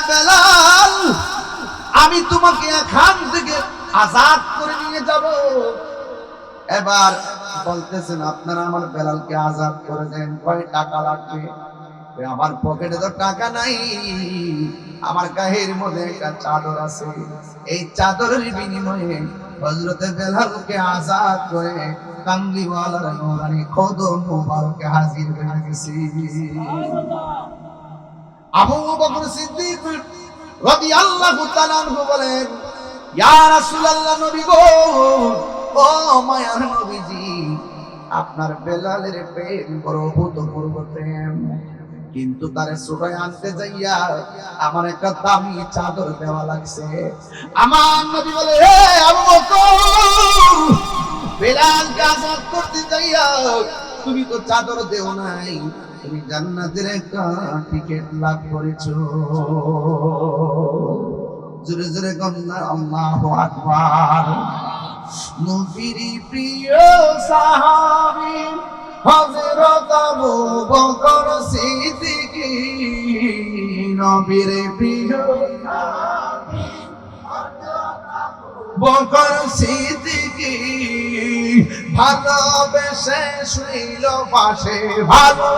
বেলাল, আমি তোমাকে এখান থেকে আজাদ করে নিয়ে যাব। এবার বলতেছেন আপনারা আমার বেলালকে আজাদ করে দেন, কয় টাকা লাগবে? আমার পকেটে তো টাকা নাই, আমার গায়ের মধ্যে একটা চাদর আছে, এই চাদরের বিনিময়ে হযরতে বেলালকে আজাদ করে কামলিওয়ালার নূরানি কদম মোবারকে হাজির হয়ে গেছি। আবু বকর সিদ্দিক রাদিয়াল্লাহু তাআলা আনহু বলেন, ইয়া রাসূলুল্লাহ, নবী গো, ও মায়ার নবীজি, আপনার বেলালের প্রেম বড় অভূতপূর্ব প্রেম, কিন্তু তারে ছোটায় আনতে যাইয়া আমার একটা দামি চাদর দেওয়া লাগছে। আমার নবী বলে, হে আবু বকর, বেলালকে আজাদ করতে যাইয়া তুমি তো চাদর দেও নাই, তুমি জান্নাতের একটা টিকেট লাভ করেছো। জোরে জোরে গন্না আল্লাহু আকবার। নবীর প্রিয় সাহাবী হযরত আবু বকর সিদ্দিক, নবীর প্রিয় সাহাবী বকর সিদ্দিক, ভালোবেসে শুইল পাশে, ভালো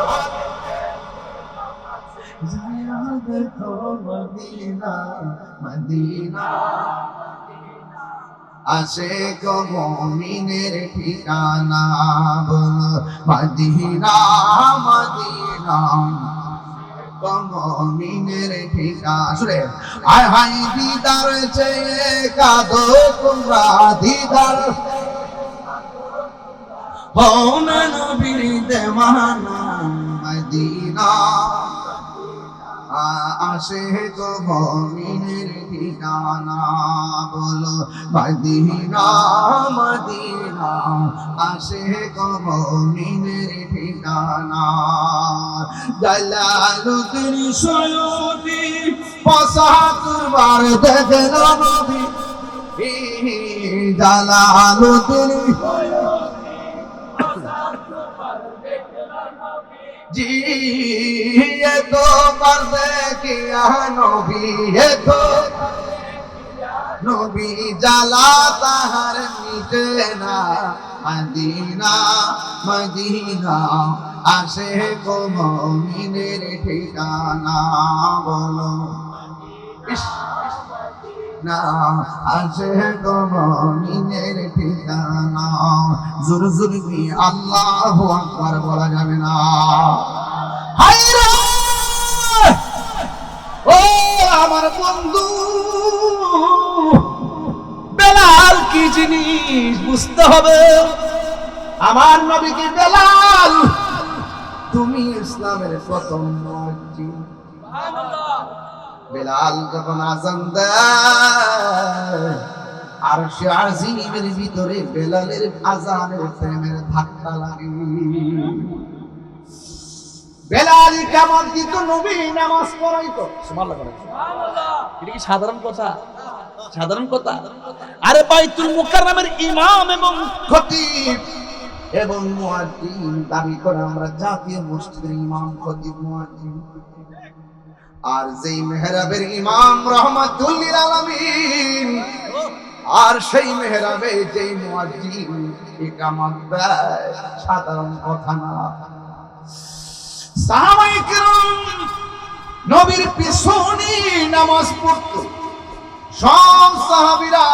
দেখো মদিনা মদিনা, আশিক মুমিনের ঠিকানা, বলো মদিনা মদিনা, মুমিনের ঠিকানা। শুনে আয় হায় দিদার চেয়ে কাঁদো তোমরা, দিদার হও না নবীর দেওয়ানা, মদিনা আশিক মুমিনের ঠিকানা, বলো মদিনা মদিনা, আশিক মুমিনের ঠিকানা। জালালুদ্দিন সৈয়দী ৭৫ বার দেখেন নবী, জালালুদ্দিন জি তো করবে কিয়া নবী, তো নবী জালা তাহার মিটে না, মদিনা মদিনা, আশিক মুমিনের ঠিকানা, বলো না আশিক মুমিনের ঠিকানা। জোর জোর কি আল্লাহু আকবার বলা যাবে না? হায়রে ও আমার বন্ধু, বেলাল কি জিনিস বুঝতে হবে। আমার নবী কি বেলাল, তুমি ইসলামের প্রথম মুয়াজ্জিন। সুবহানাল্লাহ। বেলাল যখন আযান দেয়, আরশে আজিমের ভিতরে বেলালের আযানের প্রেমের ধাক্কা লাগে। বেলাল কেমন দিত, নবী নামাজ পড়াইতো। সুবহানাল্লাহ। এটা কি সাধারণ কথা? সাধারণ কথা? আরে বাইতুল মুকাররমের ইমাম এবং খতিব এবং মুয়াজ্জিন দাবি করে আমরা জাতীয় মসজিদের ইমাম, খতিব, মুয়াজ্জিন। আর যেই মেহরাবের ইমাম রাহমাতুল লিল আলামিন, আর সেই মেহরাবে যেই মুয়াজ্জিন ইকামত দেয়, সাধারণ কথা না। সাহাবায়ে কেরাম নবীর পিছনে নামাজ পড়তো, সব সাহাবীরা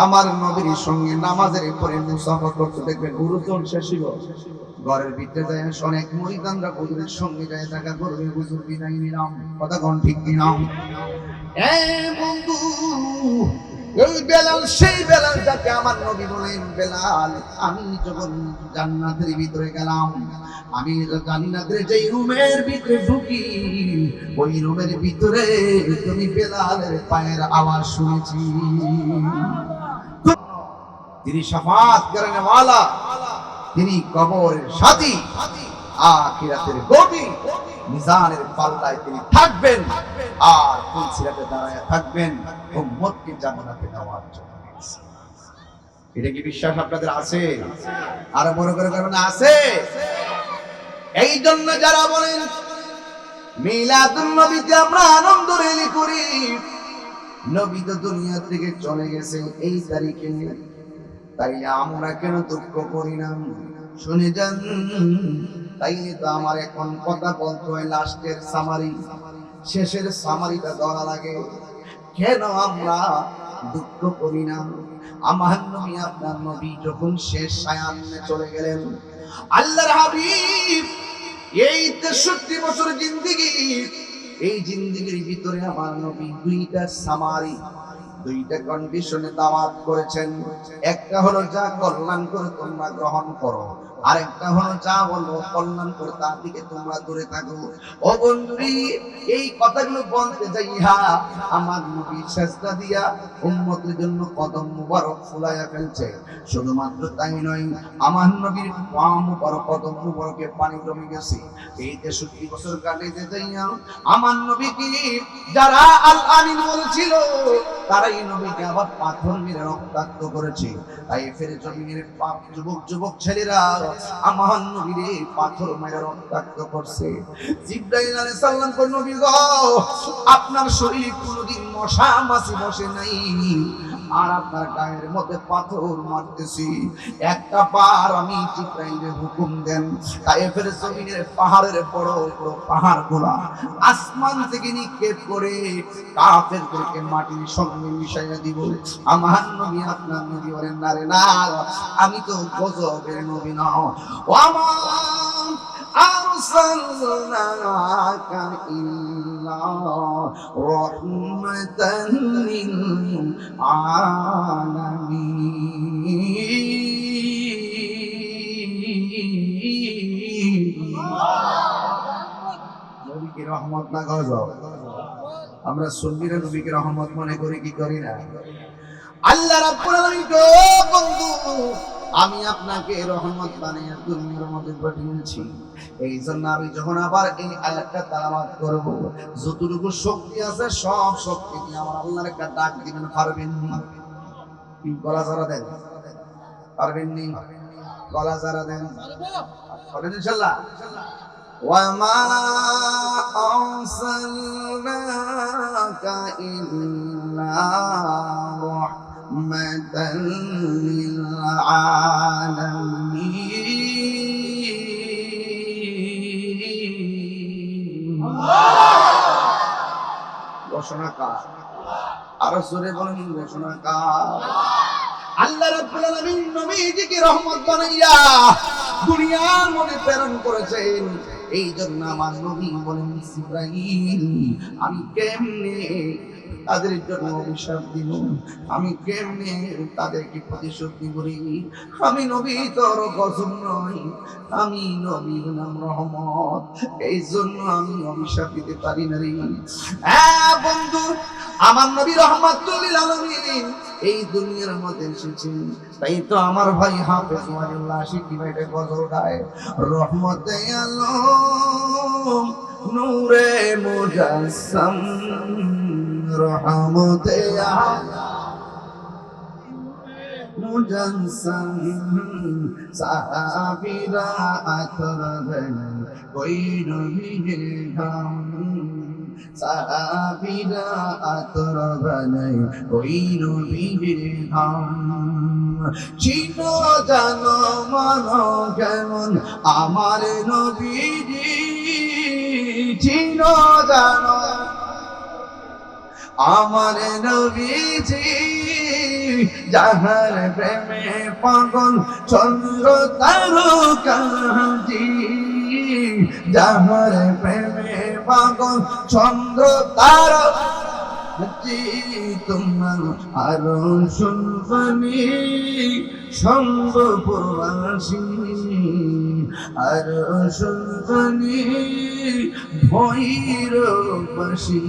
আমার নবীর সঙ্গে নামাজের পরে মুসাফা করতে দেখবেন। গুরুজন শেষিব ঘরের ভিতরে যায়, অনেক মুরিদানরা হুজুরের সঙ্গে যায় দেখা করবে, হুজুর বিদায় নিলাম, কথা কোন ঠিক কিনা? বন্ধু, এই বেলাল সেই বেলাল যাকে আমার নবী বলেন, বেলাল আমি যখন জান্নাতের ভিতরে গেলাম, আমি জান্নাতের যেই রুমের ভিতরে ঢুকি, ওই রুমের ভিতরে তুমি বেলালের পায়ের আওয়াজ শুনেছি। তিনি শাফাত করনে ওয়ালা, তিনি কবরের সাথী, আখিরাতের গদি, মিজানের পাল্লায় তিনি থাকবেন, আর ফুলসিরাতে দাঁড়ায় থাকবেন উম্মতকে জান্নাতে নেওয়ার জন্য। এটা কি বিশ্বাস আপনাদের আছে? আর বড় করে করবেন আছে। এই জন্য যারা বলেন মিলাদুন নবীতে আমরা আনন্দ রেলি করি। নবী তো দুনিয়া থেকে চলে গেছে এই তারিখে, তাই আমরা কেন দুঃখ করি না? শুনে যান। তাইলে তো আমার এখন কথা বলতে হয়, লাস্টের সামারি, শেষের সামারিটা ধরা লাগে। কেন আমরা দুঃখ করি না? আমার নবী, আপনার নবী যখন শেষ সায়ান্নে চলে গেলেন, আল্লাহর হাবিব এই 63 বছর জিন্দেগি, এই জিন্দেগির ভিতরে আমার নবী দুইটা সামারি, দুইটা কন্ডিশনে দাওয়াত করেছেন। একটা হলো যা কল্যাণ করে তোমরা গ্রহণ করো, আরেকটা হলো যা বলবো কল্যাণ করে তার দিকে তোমরা দূরে থাকো। ও বন্ধুরি, এই কথাগুলো বলতে যাইয়া আমার নবী সেজদা দিয়া উম্মতের জন্য কদম মুবারক ফুলাইয়া ফেলছে। শুধুমাত্র তাই নয়, আমার নবীর পা মুবারক, কদম মুবারকে পানি জমে গেছে। এই 63 বছর কাটাইতে যাইয়া আমার নবীকে যারা আল আমিন বলেছিল, তারাই নবীকে আবার পাথর মেরে রক্তাক্ত করেছে। তাই ফেরে জমিনের পাপ যুবক যুবক ছেলেরা আমার নবীরে পাথর মেরে রক্তাক্ত করছে। জিবরাইল আলাইহিস সালাম কোন নবী গো, আপনার শরীরে কোনদিন মশা মাছি বসে নাই, আর আপনার গায়ের মধ্যে পাথর মারতেছি। একটা বার আমি জিবরাইলের হুকুম দেন, তায়েফের জমিনের পাহাড়ের বড় বড় পাহাড়গুলা আসমান থেকে নিক্ষেপ করে কাফেরদেরকে মাটির সঙ্গে মিশাইয়া দিব। আমার নবী, আপনার নবী বলেন না রে না, আমি তো গজবের নবী না। ও আমার আরসালনাকা ইল্লা রাহমাতান লিল আলামিন। নবীকে রহমত না গজব? আমরা সুন্নিরা নবীকে রহমত মনে করি কি করি না? আল্লাহ রাব্বুল আলামিন গো বন্ধু, আমি আপনাকে রহমত বানিয়ে দুনিয়ার মধ্যে পাঠিয়েছি। এই জন্য আমি যখন আবার এই আয়াতটা তেলাওয়াত করব, যতটুকু শক্তি আছে সব শক্তি দিয়ে আমার আল্লাহর একটা ডাক দিবেন। পারবেন না? কি গলা যারা দেন? পারবেন নি? গলা যারা দেন পারবেন ইনশাআল্লাহ। وَمَا أَرْسَلْنَاكَ إِلَّا رَحْمَةً لِلْعَالَمِينَ। ঘোষণা কার? আরো জোরে বলেন, ঘোষণা কার? আল্লাহ রাব্বুল আলামিন নবীজিকে রহমত বানাইয়া দুনিয়ার মধ্যে প্রেরণ করেছেন। এই জন্য আমার নবী বলেন, জিবরাইল, আমি কেমনে তাদের জন্য অভিশাপ দিব, আমি কেমনে তাদেরকে প্রতিশোধ দিব? আমি নবী তোর গজব নই, আমি নবী নাম রহমত, এই জন্য আমি অভিশাপ দিতে পারি না রে। বন্ধু, আমার নবী রহমাতুল লিল আলামিন এই দুনিয়ার মধ্যে এসেছেন। তাই তো আমার ভাই হাফেজ ওয়ালিউল্লাহ আশিকি ভাইটা গজল গায়, রহমতে আলম নূরে মুজাসসাম, রহমতে মুজাসসাম, সাহাবীরা আতরবেন কোই নবীর ধাম, সাহাবীরা আতর বানাই ওই নবীর ধাম। চিনো জানো মানো কেমন আমার নবীজি, চিনো জানো আমার নবীজি, যাহার প্রেমে পাগল চন্দ্র তারকাজি, যাহার প্রেমে পাগল চন্দ্র তারকাজি, তোমার আরো শুনবানি সম্ভববাসী, আরো শুনবানি ভৈরবাসী,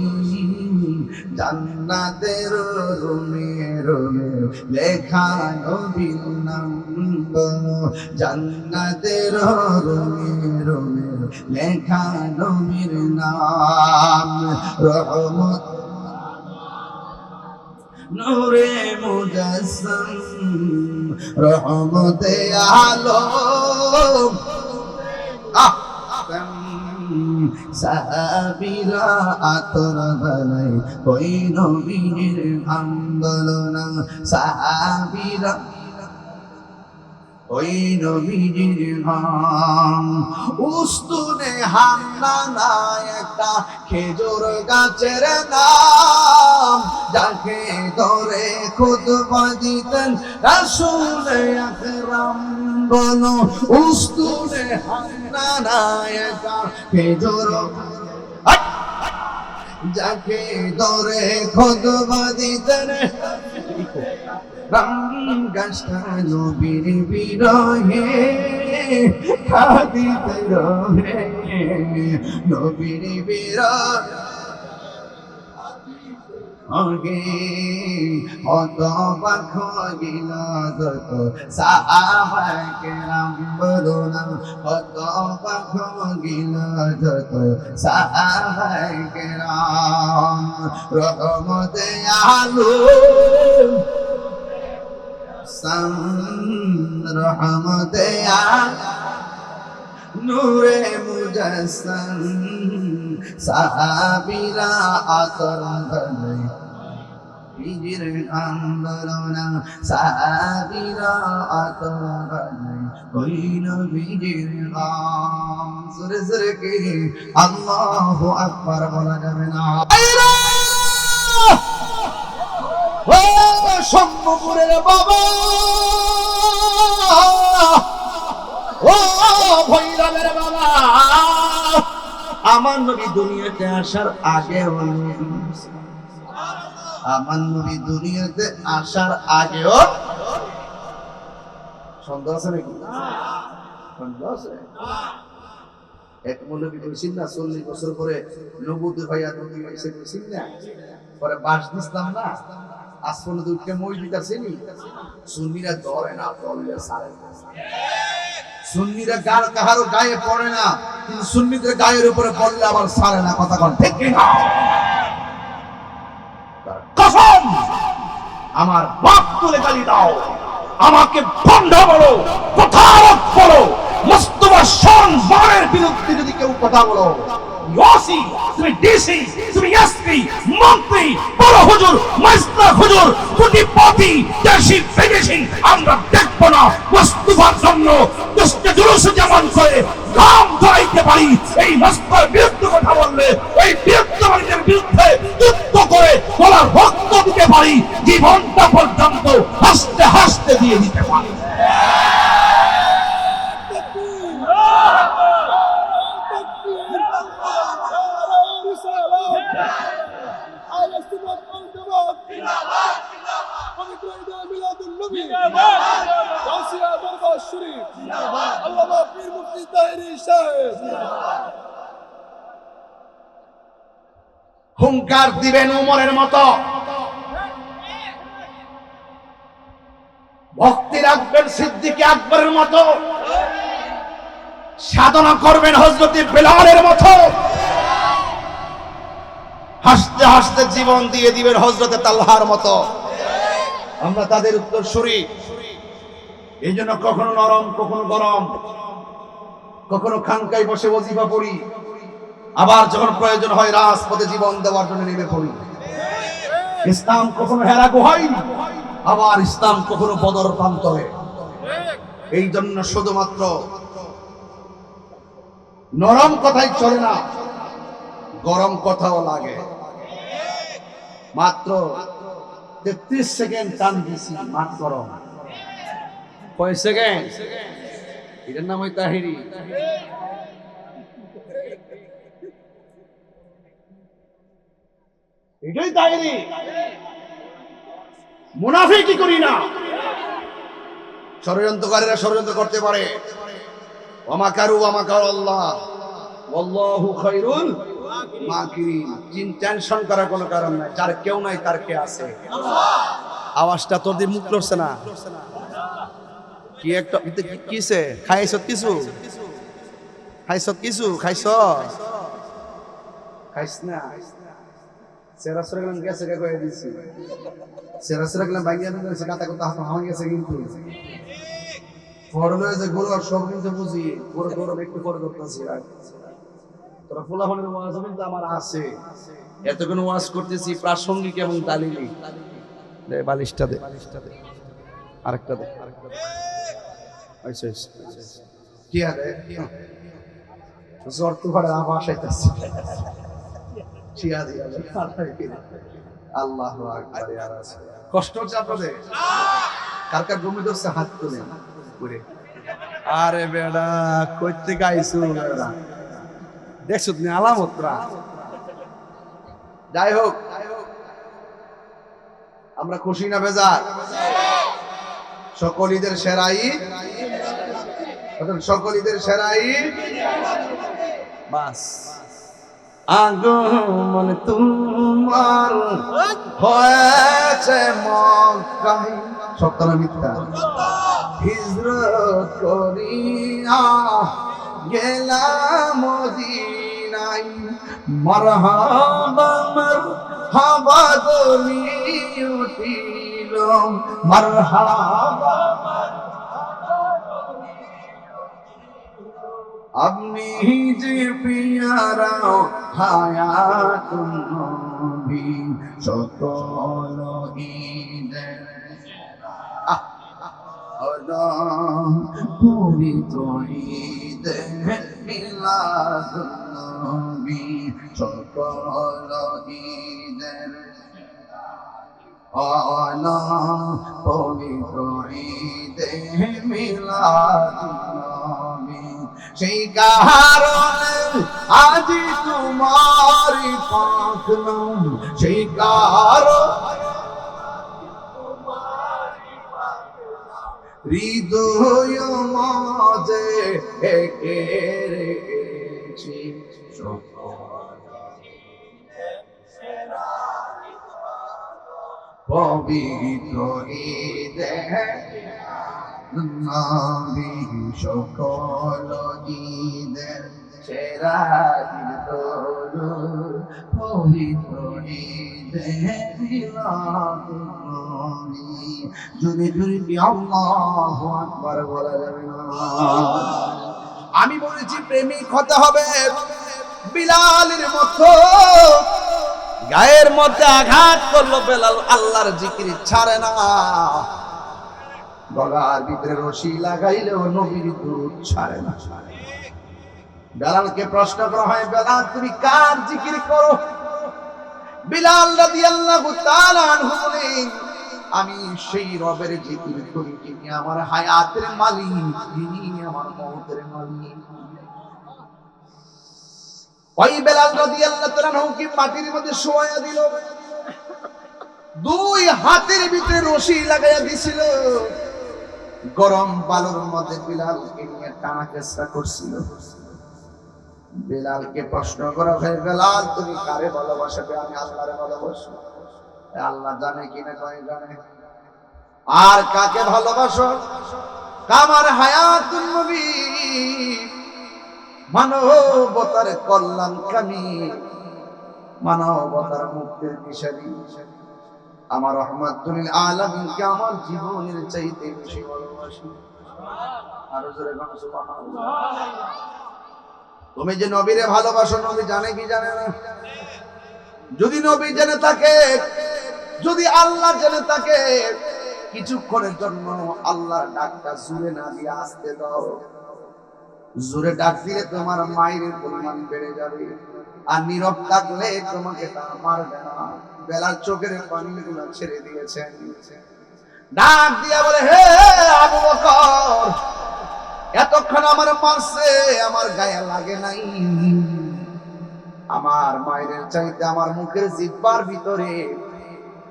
জান্নাতের রুমে রুমে লেখা নবীর নাম, জান্নাতের রুমে রুমে লেখা নবীর নাম। রহমত নূরে মুজাসসাম, রহমতে আলম সাহাবীরা আতর বানায় ওই নবীর ঘাম বলো না সাহাবীরা ওই নবীর ঘাম উস্তুনে হান্না একটা খেজুর গাছের নাম যাকে ধরে খুতবা দিতেন রাসূল আকরাম বলো উস্তুনে হান্না একটা খেজুর যাকে ধরে খুতবা দিতেন গাছটা নবীর বিরহে কাঁদিতে রহে নবীর বিরহে অত পাখ গিল যত সাহাবায়ে কেরাম বলো না অত পাখ গিল যত সাহাবায়ে কেরাম রহমতে আলম রহমতে নূরে মুজাসসাম সাহাবীরা আতর বানায় নবীর আন্দোলন সাহাবীরা আতর বানায় ওই নবীর গান সুরে সুরে কে আল্লাহু আকবার বলা যাবে না ও সম্মুখের বাবা ও ভৈরবের বাবা আমার নবী দুনিয়াতে আসার আগে আমার নবী দুনিয়াতে আসার আগেও সন্দেহ আছে নাকি সন্দেহ আছে এক মৌলবী কইছিল না 40 বছর পরে নবুয়ত ভাইয়া নবী হইছে কইছিল না পরে বাস দিছলাম না আসলে দুইটা মই দিতাছেনি সুন্নিরা ধরে না ধরলে সারে সুন্নিরা গার কাহারো গায়ে পড়ে না কিন্তু সুন্নিদের গায়ের উপরে পড়লে আবার সারে না কথা কোন ঠিক কি না কসম আমার বাপ তুলে গালি দাও আমাকে ভণ্ড বলো প্রতারক বলো মুস্তাফা সম্মানের বিরুদ্ধে যদি কেউ কথা বলো ওসি তুমি ডিসি তুমি এসপি মন্ত্রী বড় হুজুর মাস্টার হুজুর কোটিপতি দেশি বিদেশি আমরা দেখব না মুস্তাফার জন্য দুষ্ট জুলুস যেমন করে নাম ধরাইতে পারি এই মুস্তাফার বিরুদ্ধে কথা বললে এই বিরুদ্ধবাদীদের বিরুদ্ধে যুদ্ধ করে বলার রক্ত দিতে পারি জীবনটা পর্যন্ত হাসতে হাসতে দিয়ে দিতে পারি হুঙ্কার দিবেন উমরের মতো ভক্তি রাখবেন সিদ্দিক আকবরের মতো সাধনা করবেন হযরত বেলালের মতো হাসতে হাসতে জীবন দিয়ে দিবেন হযরত তালহার মতো আমরা তাদের উত্তরসূরি এইজন্য কখনো নরম কখনো গরম কখনো খানকায় বসে ওজিফা পড়ি আবার যখন প্রয়োজন হয় রাজপথে জীবন দেওয়ার জন্য নেমে পড়ি ইসলাম কখনো হেরাগো হয় আবার ইসলাম কখনো বদর প্রান্তরে এই জন্য শুধুমাত্র নরম কথাই চলে না গরম কথাও লাগে মাত্র 33 সেকেন্ড টান দিছি মাত গরম কয় সেকেন্ড এটার নাম হয় তাহিরি এটাই তাহিরি মুনাফিকি করি না ষড়যন্ত্রকারীরা ষড়যন্ত্র করতে পারে ওয়া মাকারু আল্লাহ ওয়াল্লাহু খায়রুল মাকিরিন টেনশন করার কোনো কারণ নাই যার কেউ নাই তার কে আছে আওয়াজটা তোর দিয়ে মুখ লড়ছে না কি একটা কিসে খাইছ কিছু খাইছ না সেরাসরা গেলাম গেছে কে কয়ে দিছি সেরাসরা গেলাম ভাঙিয়ে দিয়েছে কাটা কথা হাওয়া গেছে কিন্তু ফরলে যে গরু আর সব কিন্তু বুঝি গরু একটু পরে করতেছি তো ফুলাফানের ওয়াজ কিন্তু আমার আছে, এতক্ষণ ওয়াজ করতেছি প্রাসঙ্গিক এবং দালিলি। দে বালিশটা দে, আরেকটা দে, আচ্ছা কি আরে জ্বর তো ভাড়া আওয়াজ আইতাছে, চিয়া দিয়া আল্লাহু আকবার। ইয়া রাসূল, কষ্ট হচ্ছে আপনাদের? কার কার ঘুমে ধরছে হাত তুলে করে। আরে বেড়া কইতে গাইছো বেড়া, দেখছো তুমি আলামতরা। যাই হোক, আমরা খুশি না বেজার? সকল ঈদের সেরা ঈদ, সকল ঈদের সেরা ঈদ। বাস আগমন তোমার হয়েছে মক্কায়, সত্য না মিথ্যা? হিজরত করিয়া গেলাম মদিনায়, মারহাবা মারহাবা বলি উঠিল, মারহাবা আপনি যে পিয়ারা হায়াতুন নবী, সকল ঈদের পবিত্র ঈদ মিলাদুন নবী, সকল ঈদের পবিত্র ঈদ মিলাদুন নবী। সেই কারণে আজ তোমারি পাক নাম, সেই কারণে হৃদয় মাঝে একে রেখেছি পবিত্র ঈদে নবী, সকল ঈদের সেরা ঈদ দরুদ, পবিত্র ঈদে মিলাদুন নবী। জোরে জোরে কি আল্লাহু আকবার বলা যাবে না? আমি বলেছি প্রেমিক হতে হবে বিলালের মতো। গায়ের মধ্যে আঘাত করলো বেলাল, আল্লাহর জিকির ছাড়ে না। গলার ভিতরে রশি লাগাইলেও নবীর দুধ ছাড়ে না। বেলালকে প্রশ্ন করা হয়, বেলাল তুমি কার জিকির করো? বিলাল রাদিয়াল্লাহু তাআলা আনহু বলেন, আমি সেই রবের জিকির করি যিনি আমার হায়াতের মালিক, যিনি আমার মওতের মালিক। ওই বেলাল রাদিয়াল্লাহু তাআলা আনহুকে মাটির মধ্যে শোয়া দিল, দুই হাতের ভিতরে রশি লাগাইয়া দিছিল, গরম বালুর মধ্যে বিলালকে নিয়ে টানা চেষ্টা করছিল। বেলালকে প্রশ্ন করা হয়, বেলাল তুমি কারে ভালোবাসবে? আমি আল্লাহরে ভালোবাসি। আল্লাহ জানে কিনা? কয় জানে। আর কাকে ভালোবাসো? আমার হায়াতুন নবী, মানবতার কল্যাণকামী, মানবতার মুক্তির দিশারি, আমার রহমাতুল আলামিনকে আমার জীবনের চাইতে বেশি ভালোবাসি। আরো জোরে বলো সুবহানাল্লাহ। তুমি যে নবীরে ভালোবাসো, নবী জানে কি জানে না? যদি নবী জেনে থাকে, যদি আল্লাহ জেনে থাকে, কিছুক্ষণের জন্য আল্লাহর ডাকটা জোরে না দিয়ে আস্তে দাও। জোরে ডাক দিলে তোমার মায়ের পরিমাণ বেড়ে যাবে, আর নীরব থাকলে তোমাকে তা মারবে না। বেলাল চোখের পানিগুলো ছেড়ে দিয়েছেন, ডাক দিয়া বলে, হে আবু বকর, এতক্ষণ আমার মারছে, আমার গায়ে লাগে নাই। আমার মায়ের চাইতে আমার মুখের জিহ্বার ভিতরে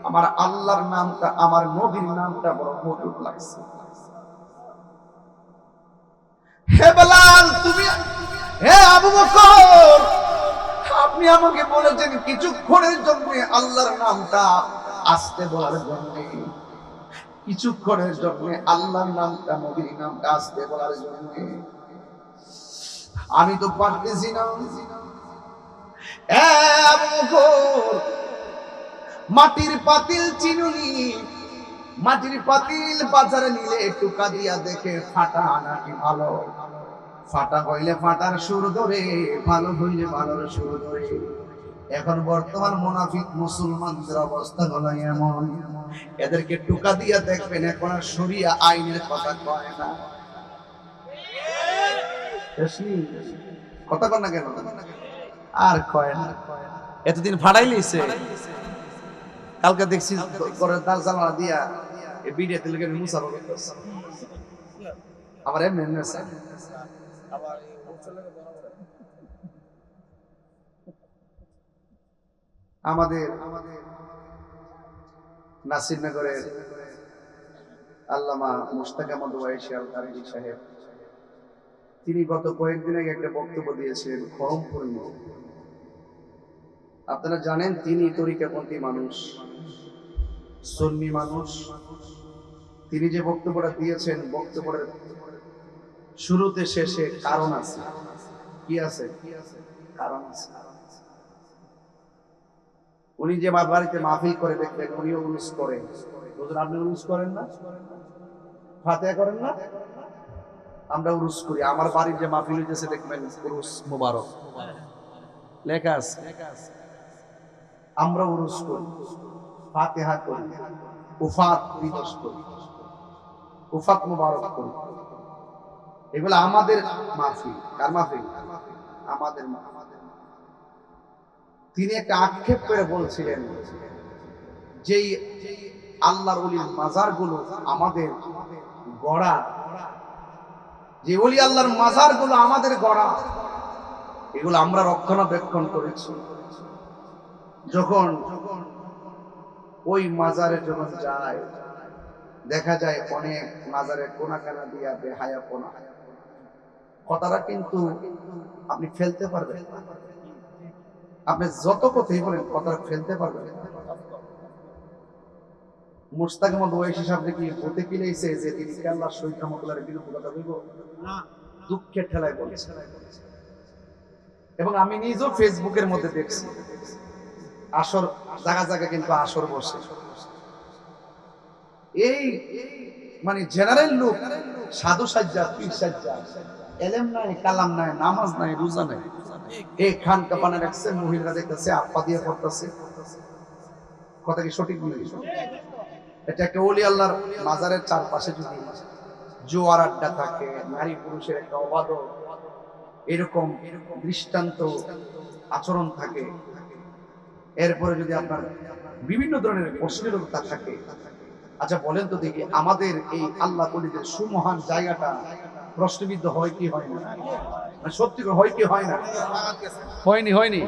আমার আল্লাহর নামটা, আমার নবীর নামটা বড় মধুর লাগছে। হে বেলাল তুমি, হে আবু বকর, আপনি আমাকে বলেছেন কিছুক্ষণের জন্য আল্লাহর নামটা আস্তে বলার জন্য, কিছুক্ষণের জন্য আল্লাহর নামটা, নবীর নামটা আস্তে বলার জন্য। আমি তো পারতেছি না। মাটির পাতিল চিনুনি, মাটির পাতিল বাজারে নিলে টুকা দিয়া দেখে ফাটা নাকি ভালো। ফাটা হইলে ফাটার সুর ধরে, ভালো হইলে ভালোর সুর ধরে। এখন বর্তমান মুনাফিক মুসলমানদের অবস্থা হলো এমন, এদেরকে টুকা দিয়া দেখবেন এখন আর শরিয়া আইনের কথা কয় না। কথা কন না কেন? আর কয় না। এতদিন ফাড়াই লইছে, কালকে দেখছি ঘরের দাল জানালা দিয়া এই বিড়িয়া তেলকে মুসাফা করতেছে। আবার এমনি আমাদের নাসিরনগরের আল্লামা মুশতাক আহমদ ওয়াইসি আল কারী সাহেব, তিনি গত কয়েকদিন আগে একটা বক্তব্য দিয়েছেন খড়মপুরে। আপনারা জানেন তিনি তরিকাপন্থী মানুষ, সুন্নি মানুষ। তিনি যে বক্তব্যটা দিয়েছেন, বক্তব্যের শুরুতে শেষে কারণ আছে। কি আছে? কারণ আছে। উনি যে বাড়িতে মাহফিল করে দেখবেন, উনিও উরুস করেন। হুজুর আপনি উরুস করেন না? ফাতিহা করেন না? আমরা উরুস করি। আমার বাড়ির যে মাহফিল হইতেছে দেখবেন উরুস মুবারক লেখা আছে। আমরা উরুস করি, ফাতিহা করি, উফাত দিবস করি, উফাত মুবারক করি। এগুলো আমাদের মাহফিল। কার মাহফিল? আমাদের মাহফিল। তিনি একটা আক্ষেপ করে বলছিলেন, যেই আল্লাহর ওলির মাজারগুলো আমাদের গড়া, যে ওলি আল্লাহর মাজারগুলো আমাদের গড়া, এগুলো আমরা রক্ষণাবেক্ষণ করেছি। যখন ওই মাজারে যখন যায়, দেখা যায় অনেক মাজারের কোনাকানা দিয়া বেহায়াপনা। কথাটা কিন্তু আপনি ফেলতে পারবেন, আপনি যত কথাই বলেন কথাটা ফেলতে পারবেন। মুশতাক আহমদ ওয়াইসি সাহেব কি বলতে কিলেছে যে তিনি আল্লাহর শহীদ রহমাতুল্লাহর বিরুদ্ধে কথা বলব? না, দুঃখের ঠেলায় বলছে। এবং আমি নিজেও ফেসবুকের মধ্যে দেখছি আসর জায়গা জায়গা কিন্তু আসর বসে। এই মানে জেনারেল লোক, সাধু সাজ্জা, পীর সাজ্জা, এলেম নাই, কালাম নাই, নামাজ নাই, রোজা নাই, এই খান কাপানে রাখছে, মহিলারা দেখতেছে আপা দিয়ে করতেছে। কথা কি সঠিক বলে? এটা একটা ওলি আল্লাহর মাজারের চারপাশে যদি জোয়ার আড্ডা থাকে, নারী পুরুষের একটা অবাধ এরকম দৃষ্টান্ত আচরণ থাকে, এরপরে যদি আপনার বিভিন্ন ধরনের অশ্লীলতা থাকে, আচ্ছা বলেন তো দেখি আমাদের এই আল্লাহ ওলিদের সুমহান জায়গাটা প্রশ্নবিদ্ধ হয় কি হয় না? সত্যি হয় কি হয় না? হয়নি।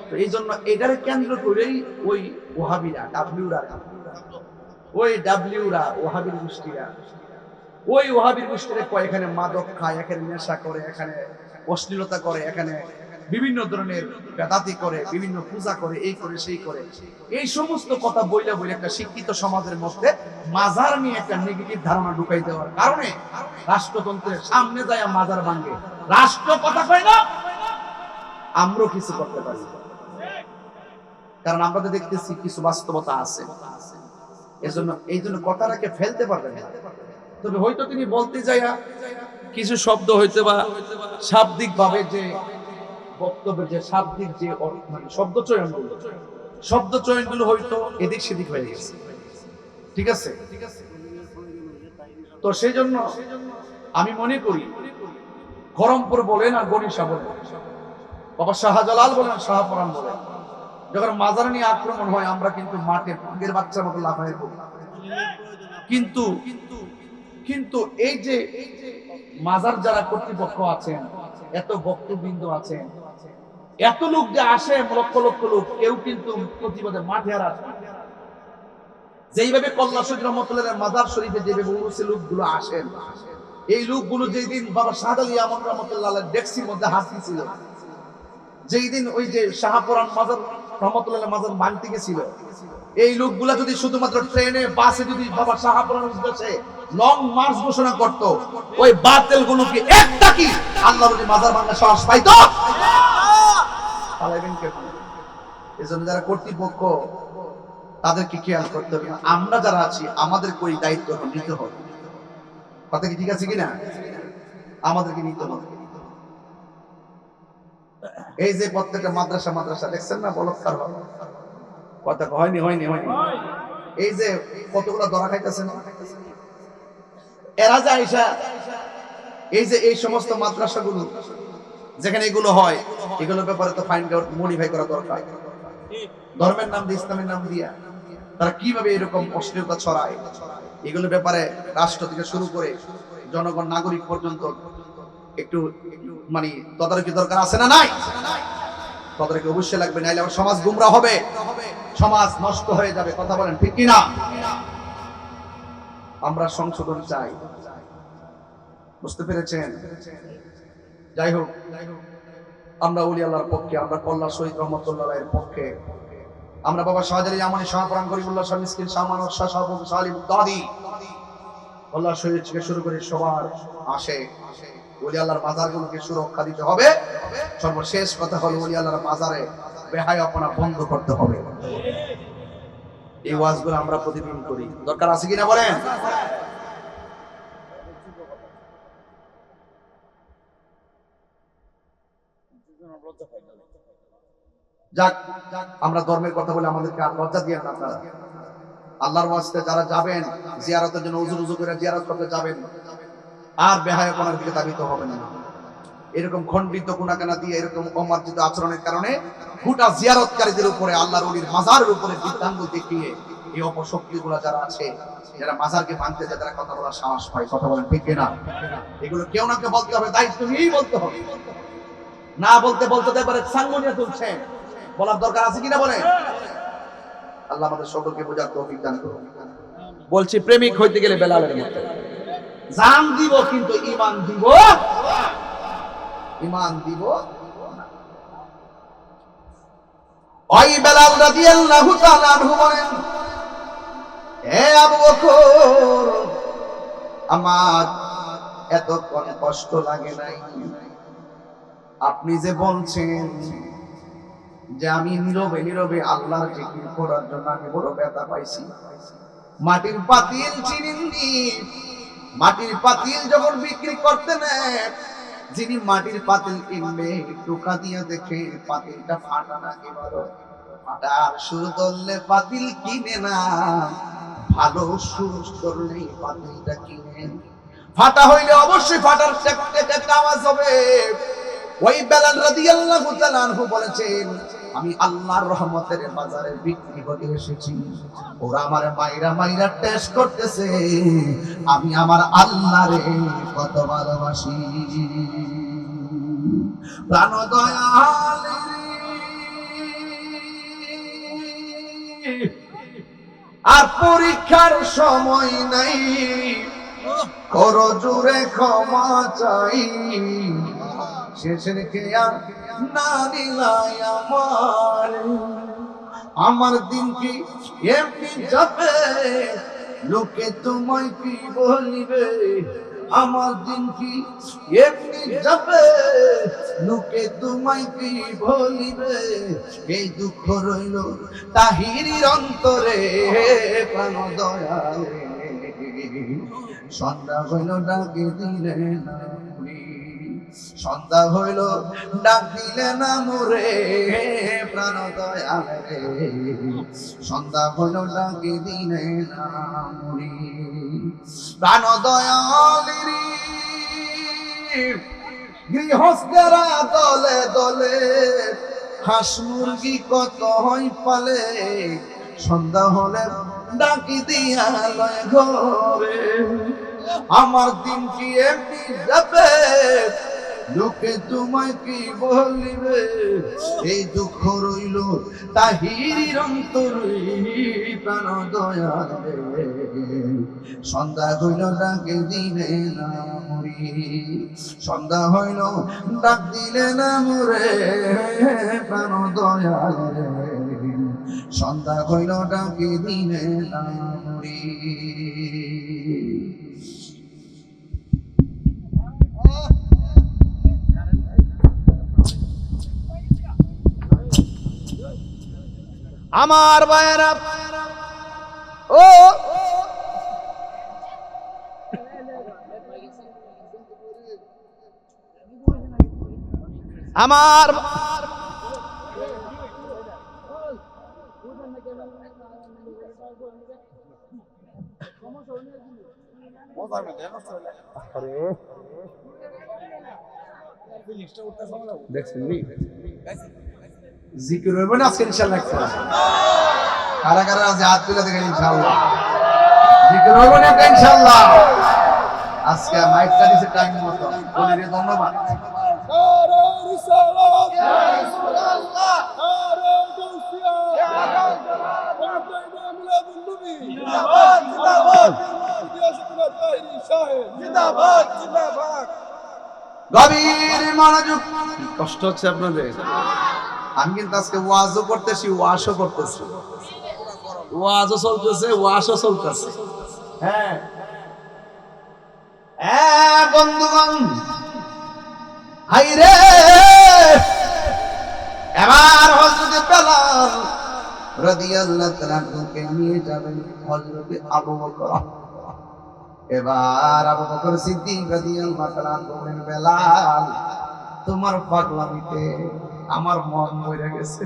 তো এই জন্য এটার কেন্দ্র করেই ওই ওহাবিরা, ওহাবির গোষ্ঠীরা, ওই ওহাবির গোষ্ঠীরা কয় এখানে মাদক খায়, এখানে নেশা করে, এখানে অশ্লীলতা করে, এখানে বিভিন্ন ধরনের বেদাতি করে, বিভিন্ন পূজা করে, এই করে সেই করে। এই সমস্ত কথা বইলে একটা শিক্ষিত সমাজের মধ্যে মাজার নিয়ে একটা নেগেটিভ ধারণা ঢুকাই দেওয়ার কারণে রাষ্ট্রতন্ত্রের সামনে যায় মাজার ভাঙে। রাষ্ট্র কথা কয় না, আমরাও কিছু করতে পারি, কারণ আমরা তো দেখতেছি কিছু বাস্তবতা আছে। এই জন্য কথাটাকে ফেলতে পারবেন না। তবে হয়তো তিনি বলতে যাইয়া কিছু শব্দ হইতে বা শাব্দিক ভাবে যে বক্তব্যের যে শাব্দিক যে মানে শব্দ চয়নগুলো হয়তো এদিক সেদিক হয়ে গেছে। ঠিক আছে? তো সেই জন্য আমি মনে করি খড়মপুর বলেন আর গণিশা বলেন, বাবা শাহজালাল বলেন, শাহপরান বলেন, যখন মাজার নিয়ে আক্রমণ হয় আমরা কিন্তু মাঠে ভাগের বাচ্চার মতো লাফাই পড়ি। কিন্তু এই যে মাজার যারা কর্তৃপক্ষ আছেন, এত ভক্তবৃন্দ আছেন, এত লোক যে আসে, লক্ষ লক্ষ লোক, কেউ কিন্তু প্রতিবাদে মাঠে আর আসে। যেইভাবে কল্লা শহীদ রহমতুল্লাহ মাজার শরীফে যেভাবে উরুসে লোকগুলো আসেন, এই লোকগুলো যেই দিন বাবা শাহজালি আমন রহমতুল্লাহ ডেক্সির মধ্যে হাসিছিল, যেই দিন ওই যে শাহপুরান মাজার রহমতুল্লাহ মাজার ভাঙতে গেছিল, এই লোকগুলা যদি শুধুমাত্র ট্রেনে বাসে যদি বাবা শাহপুরান উদ্দেশ্যে লং মার্চ ঘোষণা করত, ওই বাতিল গুলোকে একটা কি আল্লাহর মাজার ভাঙা সাহস পাইতো? পালাইবেন কে? এজন্য যারা কর্তৃপক্ষ তাদেরকে খেয়াল করতে হবে। আমরা যারা আছি আমাদের কই দায়িত্ব নিতে হবে। কথা কি ঠিক আছে কিনা? আমাদেরকে নিতে হবে। এই যে প্রত্যেকটা মাদ্রাসা দেখছেন না, বলৎকার কথা হয়নি। এই যে কতগুলো ধরা খাইতেছে না, এরা যে আইসা এই যে এই সমস্ত মাদ্রাসাগুলো যেখানে এগুলো হয়, এগুলোর ব্যাপারে তো ফাইন্ড আউট, মডিফাই করা দরকার। ধর্মের নাম দিয়ে, ইসলামের নাম দিয়া তারা কিভাবে এরকম অশ্লীলতা ছড়ায়, এগুলোর ব্যাপারে রাষ্ট্র থেকে শুরু করে জনগণ, নাগরিক পর্যন্ত একটু মানে তদারকি দরকার আছে না নাই? তদারকি অবশ্যই লাগবে, নাইলে আবার সমাজ গুমরা হবে, সমাজ নষ্ট হয়ে যাবে। কথা বলেন ঠিক কিনা? আমরা সংশোধন চাই, বুঝতে পেরেছেন? যাই হোক, আমরা ওলি আল্লাহর পক্ষে, আমরা কল্লা শহীদ রহমতুল্লাহ এর পক্ষে, আমরা বাবা শাহজালি আমানি শাহপুরান গরিবুল্লাহ শাহ মিসকিন শাহ মানব শাহ শাহ সালিম দাদি কল্লা শহীদ থেকে শুরু করে সবার আসে ওলি আল্লাহর মাজারগুলোকে সুরক্ষা দিতে হবে। সর্বশেষ কথা হলো ওলি আল্লাহর মাজারে বেহায়াপনা বন্ধ করতে হবে। এই ওয়াজগুলো আমরা প্রতিদিন করি, দরকার আছে কিনা বলেন? যাক, আমরা ধর্মের কথা বলে আমাদেরকে আর লজ্জা দিয়ে না। আপনারা আল্লাহর ওয়াস্তে যারা যাবেন জিয়ারতের জন্য, উজু করে জিয়ারত করতে যাবেন, আর বেহায়াপনার দিকে ধাবিত হবেন না। এরকম খণ্ডিত গুনাহগানা দিয়ে, এরকম অমার্জিত আচরণের কারণে গোটা জিয়ারতকারীদের উপরে, আল্লাহর ওলির মাজারের উপরে বিদ্যাঙ্গুল দেখিয়ে এই অপশক্তিগুলো যারা আছে, যারা মাজারকে ভাঙতে যায়, তারা কথা বলার সাহস পায়। কথা বলেন ঠিক কিনা? এগুলো কেউ না কেউ বলতে হবে, দায়িত্ব নিয়েই বলতে হবে। না বলতে দেখবেন সাংগনিয়া তুলছে, বলার দরকার আছে কিনা বলেন? আল্লাহ আমাদের সকলকে বোঝার তৌফিক দান করুন। বলছি, প্রেমিক হইতে গেলে বেলালের মতো জান দিব, কিন্তু ঈমান দিব না। ওই বেলাল রাদিয়াল্লাহু তাআলা আনহু বলেন, হে আবু বকর, আমার এতক্ষণ কষ্ট লাগে নাই? আপনি যে বলছেন যে আমি নীরবে আল্লাহর জিকির করার জন্য আমি বড় ব্যথা পাইছি। মাটির পাতিল চিনেননি? মাটির পাতিল যখন বিক্রি করতে নেন, যিনি মাটির পাতিল কিনবে, টোকা দিয়ে দেখে পাতিলটা ফাটা নাকি বড় ফাটার সুর ধরলে পাতিল কিনে না, ভালো সুর ধরলে পাতিলটা কিনে। ফাটা হইলে অবশ্যই ফাটার একটা আওয়াজ হবে। ওই বেলাল রাদিয়াল্লাহু তাআলা আনহু বলেছেন, আমি আল্লাহর রহমতের বাজারে বিক্রি করতে এসেছি। ওরা আমার মাইরা টেস্ট করতেছে আমি আমার আল্লাহরে কত ভালোবাসি। প্রাণ দয়াল আর পরীক্ষার সময় নাই, করো জুড়ে ক্ষমা চাই। শেষের খেয়া না দিলাই আমার দিন কি এমনি যাবে, লোকে তোমায় কি বলিবে? আমার দিন কি এমনি যাবে, লোকে তোমায় কি বলিবে? এই দুঃখ রইল তাহিরির অন্তরে, প্রাণ দয়ালে সন্ধ্যা হইল ডাকে দিলে না, সন্ধ্যা হইল ডাক দিলে না মোরে, প্রাণ দয়ালে সন্ধ্যা হইল ডাকে দিলে না মোরে। প্রাণ দয়ালেরি গৃহস্থেরা দলে দলে, হাঁস মুরগি কত হয় পালে, সন্ধ্যা হলে ডাকি দিয়া লয় ঘরে। আমার দিন কি এমনি যাবে, লোকে তোমায় কি বলিবে? এই দুঃখ রইল তাহিরির অন্তরে, প্রাণ দয়ালে সন্ধ্যা হইল ডাকে দিলে না মরি, সন্ধ্যা হইল ডাক দিলে না মোরে, প্রাণ দয়ালে সন্ধ্যা হইল ডাকে দিলে না মরি। আমার ভাইয়েরা, ও আমার জিকির হইব না আজকে ইনশাআল্লাহ। কারা কারা আছে হাত তুলে দেখেন ইনশাআল্লাহ। জিকির হইব না ইনশাআল্লাহ। আজকে মাইকটা দিছে টাইম মতো। বলিরে ধন্যবাদ। গভীর মনোযোগ। কষ্ট হচ্ছে আপনাদের? আমি কিন্তু আজকে ওয়াজও করতেছি, ওয়াশও করতেছি, ওয়াজও চলতেছে, ওয়াশও চলতেছে। হ্যাঁ হ্যাঁ বন্ধুগণ, হাইরে এবার হযরত বেলাল রাদিয়াল্লাহু তাআলা কে নিয়ে যাবেন হযরত আবু বকর। এবার আবু বকর সিদ্দিক রাদিয়াল্লাহু তাআলা বলেন, বেলাল তোমার পাগলামিতে আমার মন মরে গেছে।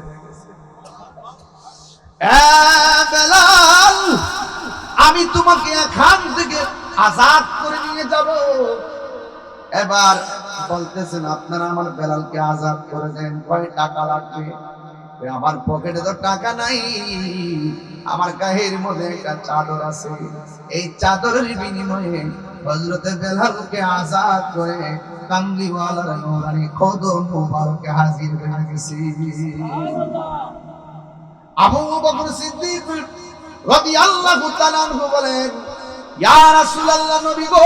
বেলাল আমি তোমাকে এখান থেকে আজাদ করে নিয়ে যাব। এবার বলতেছেন আপনারা আমার বেলালকে আজাদ করে দেন, কয় টাকা লাগবে? আমার পকেটে তো টাকা নাই, আমার গায়ের মধ্যে একটা চাদর আছে, এই চাদরের বিনিময়ে হযরত বেলালকে আজাদ করে কামলিওয়ালার নূরানি কদম মোবারকে হাজির হয়ে গেছি। আবু বকর সিদ্দিক রাদিয়াল্লাহু তাআলা আনহু বলেন, ইয়া রাসূলুল্লাহ, নবী গো,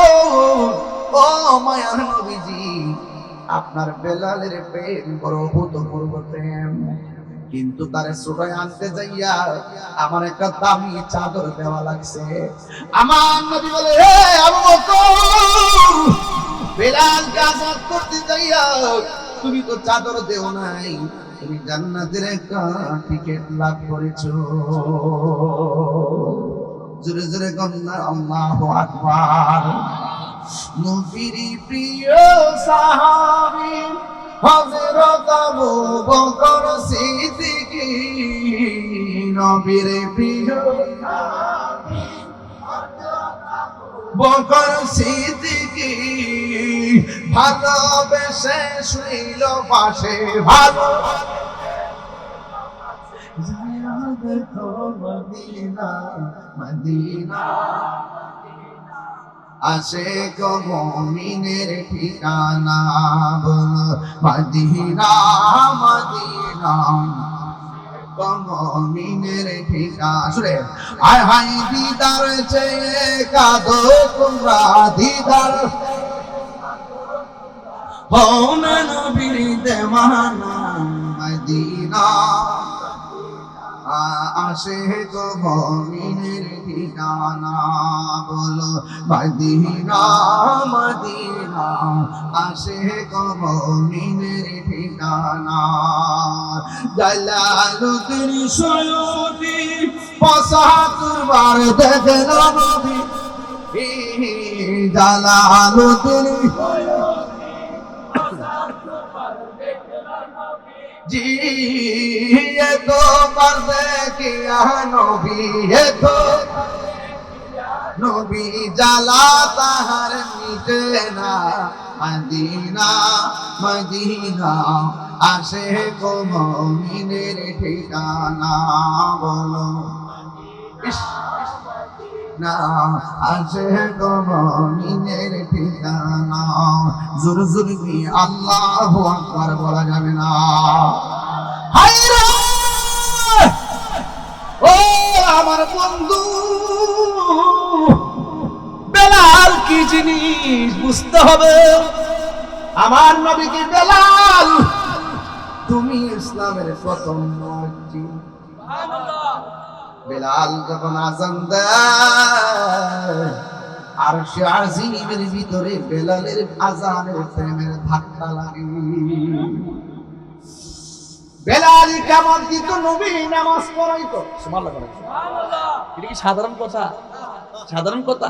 ও মায়ার নবীজি, আপনার বেলালের প্রেম বড় অভূতপূর্ব প্রেম, কিন্তু তারে সুরায় আনতে যাইয়া আমার একটা দামি চাদর দেওয়া লাগছে। আমার নবী বলে, হে আবু বকর, বেলালকে আজাদ করতে যাইয়া তুমি তো চাদর দেও নাই, তুমি জান্নাতের একটা টিকেট লাভ করেছো। জোরে জোরে গন্না আল্লাহু আকবার। নবীর প্রিয় সাহাবী হযরত আবু বকর সিদ্দিক, নবীর প্রিয় সাহাবী বকর সিদ্দিক, ভালোবেসে শুইল পাশে, ভালো দেখো মদিনা মদিনা, আশিক মুমিনের ঠিকানা, বলো মদিনা মদিনা, মুমিনের ঠিকানা। শুনে হায় হায় দিদার চেয়ে কাঁদো তোমরা, দিদার হও না নবীর দেওয়ানা, মদিনা আশিক মুমিনের ঠিকানা, বলো মদিনা মদিনা, আশিক মুমিনের ঠিকানা। জালালুদ্দিন সৈয়দী ৭৫ বার দেখেন নবী, জালালুদ্দিন জি তো পারবে কিয়া নবী, তো নবী জালা তাহার মিটে না, মদিনা মদিনা আশিক মুমিনের ঠিকানা, বলো না আশিক মুমিনের ঠিকানা। জোর জোর কি আল্লাহু আকবার বলা যাবে না? হায়রে ও আমার বন্ধু, বেলাল কি জিনিস বুঝতে হবে। আমার নবী কি বেলাল, তুমি ইসলামের প্রথম মুয়াজ্জিন। সুবহানাল্লাহ। বেলাল যখন আযান দেয়, আরশে আজিমের ভিতরে বেলালের আযানের প্রেমের ধাক্কা লাগে। বেলাল কেমন দিত নবী নামাজ পড়াইতো, সুবহানাল্লাহ সুবহানাল্লাহ। এটা কি সাধারণ কথা? সাধারণ কথা?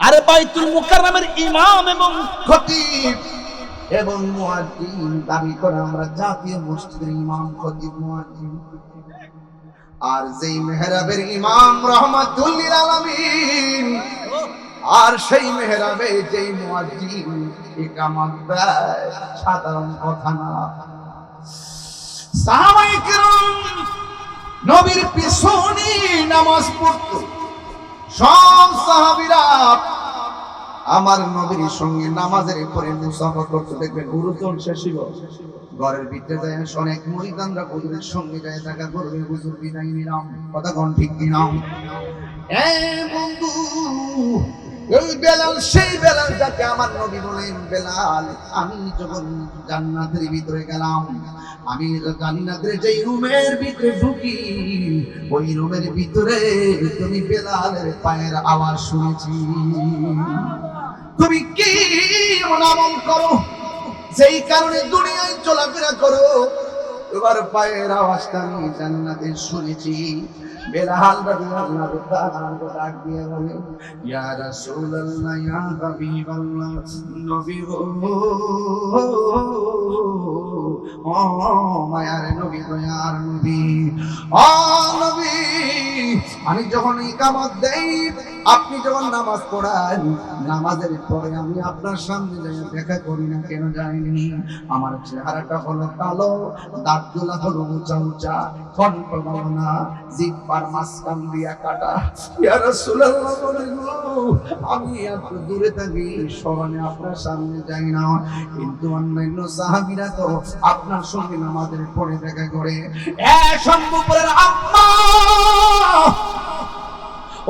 আরে বাইতুল মুকাররমের ইমাম এবং খতিব এবং মুয়াজ্জিন দাবি করে আমরা জাতীয় মসজিদের ইমাম খতিব মুয়াজ্জিন। আর যেই মেহরাবের ইমাম রাহমাতুল লিল আলামিন, আর সেই মেহরাবে যেই মুয়াজ্জিন ইকামত দেয়, সাধারণ কথা না। সাহাবায়ে কেরাম নবীর পিছনে নামাজ পড়তো। সব সাহাবীরা আমার নবীর সঙ্গে নামাজের পরে মুসাফা করতে দেখবেন গুরুজন শেষিব ঘরের ভিতরে যায় অনেক মুরিদানরা হুজুরের সঙ্গে যায় দেখা করবে, হুজুর বিদায় নিলাম, কথা কোন ঠিক কিনা? বন্ধু, এই বেলাল সেই বেলাল যাকে আমার নবী বলেন, বেলাল আমি যখন জান্নাতের ভিতরে গেলাম, আমি জান্নাতের যেই রুমের ভিতরে ঢুকি, ওই রুমের ভিতরে তুমি বেলালের পায়ের আওয়াজ শুনেছি। তুমি কি আমল করো যেই কারণে দুনিয়ায় চলাফেরা করো, তোমার পায়ের আওয়াজটা আমি জান্নাতে শুনেছি। বেলাল রাদিয়াল্লাহু তাআলা ডাক দিয়ে বলে, ইয়া রাসূলুল্লাহ, ইয়া হাবিবাল্লাহ, নবী গো, ও মায়ার নবী, দয়ার নবী, ও নবী, আমি যখন ইকামত দেই, আপনি যখন নামাজ পড়ান, নামাজের পরে আমি আপনার সামনে যাই দেখা করি না কেন জানেননি? আমার চেহারাটা হলো কালো, দাঁতগুলো হলো উঁচা উঁচা, কণ্ঠ ভালো না, জিহ্বার মাঝখান দিয়া কাটা। ইয়া রাসূলুল্লাহ বলে গো, আমি একটু দূরে থাকি, স্মরণে আপনার সামনে যাই না, কিন্তু অন্যান্য সাহাবীরা তো আপনার সঙ্গে নামাজের পরে দেখা করে। সম্ভবের আম্মা,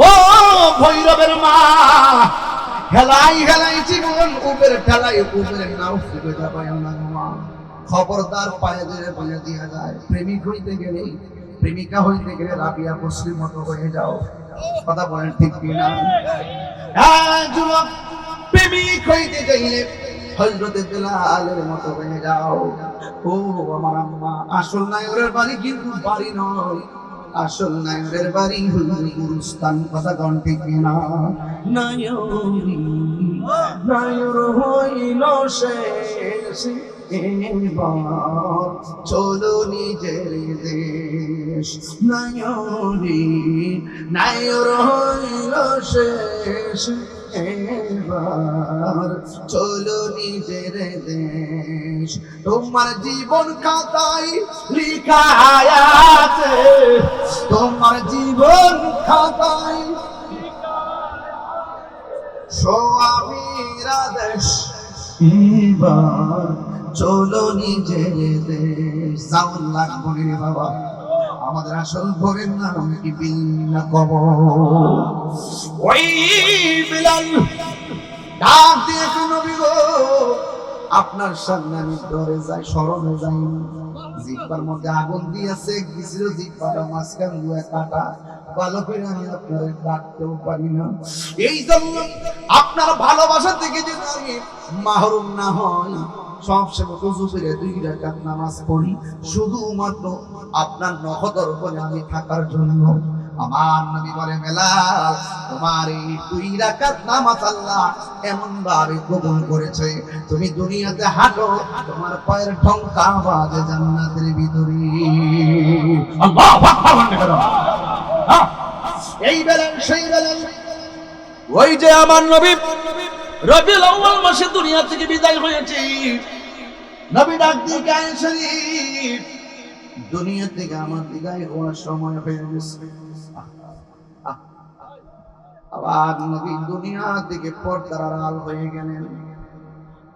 ও ভৈরবের মা, হেলাই হেলাই জীবন উপরে ঠেলাই উপরে নাও ফুটে যাবে না মা। খবরদার পায়ে ধরে বলে দিয়া যায়, প্রেমিক হইতে গেলে, প্রেমিকা হইতে গেলে রাবিয়া বসরির মতো হয়ে যাও, কথা বলেন ঠিক কিনা? যুবক, প্রেমিক হইতে গেলে হযরতে বেলালের মতো হয়ে যাও। ও আমার আম্মা, আসল নায়রের বাড়ি কিন্তু বাড়ি নয়, আসল নায়রের বাড়ি হলো গুরুস্থান, কথা কোন ঠিক কিনা? নায়রি নায়র হইল শেষ, এবার চলো নিজের দেশ। নায়রি নায়র হইল শেষ, এবার চলো নিজের দেশ। তোমার জীবন খাতায় লেখা আছে, তোমার জীবন খাতায় সোয়ামীরা দেশ, এবার চলো নিজের দেশ। সাউন্ড লাগবো রে বাবা, আমাদের আসল ঘরের নাম কি বিল্লা কবর। ওই বিলাল ডাক দিয়ে নবী গো, আপনার সামনে আমি ডরে যাই, স্মরণে যাই, জিহ্বার মধ্যে আগুন দিয়েছে, দিছিল জিহ্বাটা মাঝখান দিয়ে কাটা, ভালো করে আমি আপনার ডাকতেও পারি না। এই জন্য আপনার ভালোবাসা থেকে যদি আমি মাহরুম না হই, সবসময় ওযু করে 2 রাকাত নামাজ পড়ি, শুধুমাত্র আপনার নহদর উপরে আমি থাকার জন্য। আমার নবী বলে, বেলাল তোমার এই 2 রাকাত নামাজ আল্লাহ এমন ভাবে কবুল করেছে, তুমি দুনিয়াতে হাঁটো, তোমার পায়ের ঠংকা বাজে জান্নাতের ভিতরে। আল্লাহু আকবার। এই বেলাল সেই বেলাল, ওই যে আমার নবী রবিউল আউয়াল মাসে দুনিয়া থেকে বিদায় হয়েছে, নবী ডাক দিয়ে গায়ে শরীফ, দুনিয়া থেকে আমার বিদায় হওয়ার সময় হয়ে গেছে। আবার নবী দুনিয়া থেকে পর্দার আড়াল হয়ে গেলেন।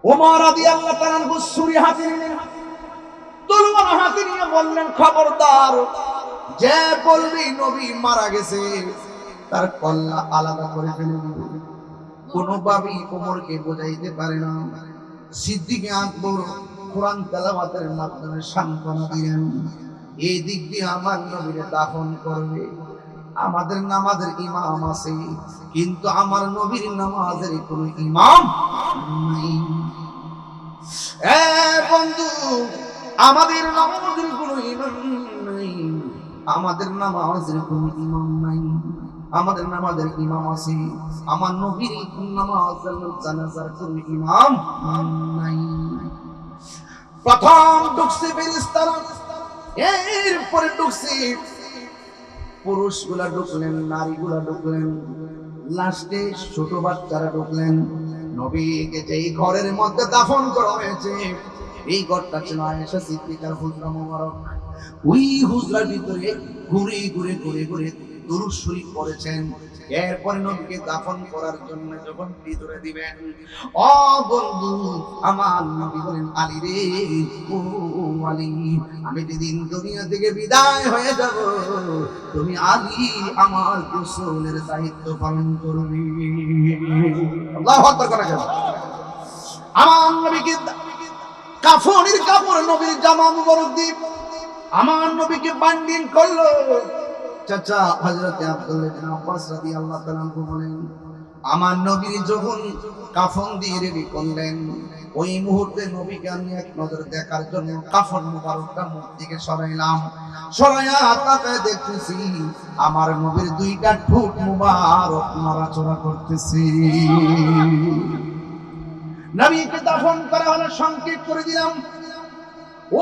ওমর রাদিয়াল্লাহু তাআলা ছুরি হাতে নিলেন, তলোয়ার হাতে নিয়ে বললেন, খবরদার, যে বলবি নবী মারা গেছে তার কল্লা আলাদা করে ফেলে দিব। কোনোভাবেই ওমরকে বোঝাইতে পারে না। সিদ্দিক আকবর কোরআন তেলাওয়াতের মাধ্যমে সান্ত্বনা দিলেন, এই দিক দিয়ে আমার নবীরে দাফন করবে। আমাদের নামাজের ইমাম আছে, কিন্তু আমার নবীর নামাজের কোনো ইমাম নাই। বন্ধু, আমাদের নামাজের কোনো ইমাম নাই, আমাদের নামাজের কোনো ইমাম নাই। আমাদের নামাজের ইমাম আছে, আমার নবীর নামাজের জানাজার কোনো ইমাম নাই। প্রথম ঢুকছে ফেরেশতারা, এরপরে ঢুকছে পুরুষগুলা ঢুকলেন, নারীগুলা ঢুকলেন, লাস্টে ছোট বাচ্চারা ঢুকলেন। নবীকে যেই ঘরের মধ্যে দাফন করা হয়েছে, এই ঘরটা ছিল আয়েশা সিদ্দিকার হুজরা মোবারক। ওই হুজরার ভিতরে ঘুরে ঘুরে ঘুরে ঘুরে দুরূদ শরীফ পড়েছেন। এরপরে নবীকে দাফন করার জন্য যখন ভিতরে দিবেন, ও বন্ধু আমার নবী বলেন, আলী রে, ও আলী, আমি যেদিন দুনিয়া থেকে বিদায় হয়ে যাব, তুমি আলী আমার গোসলের দায়িত্ব পালন করবে। আল্লাহু আকবার করা যাবে। আমার নবীকে কাফনের কাপড়, নবীর জামা মুবারক দিয়ে আমার নবীকে বান্ডিল করলো। চাচা হযরত আব্দুল্লাহ ইবনে আব্বাস রাদিয়াল্লাহু তাআলা আনহু বলেন, আমার নবী যখন কাফন দিয়ে রেডি করলেন, ওই মুহূর্তে নবীকে আমি এক নজর দেখার জন্য কাফন মুবারকটা মুখ থেকে সরাইলাম। সরাইয়া তাকায় দেখতেছি আমার নবীর দুইটা ঠোঁট মুবারক নড়াচড়া করতেছে। নবীকে দাফন করা হলো, সংকেত করে দিলাম।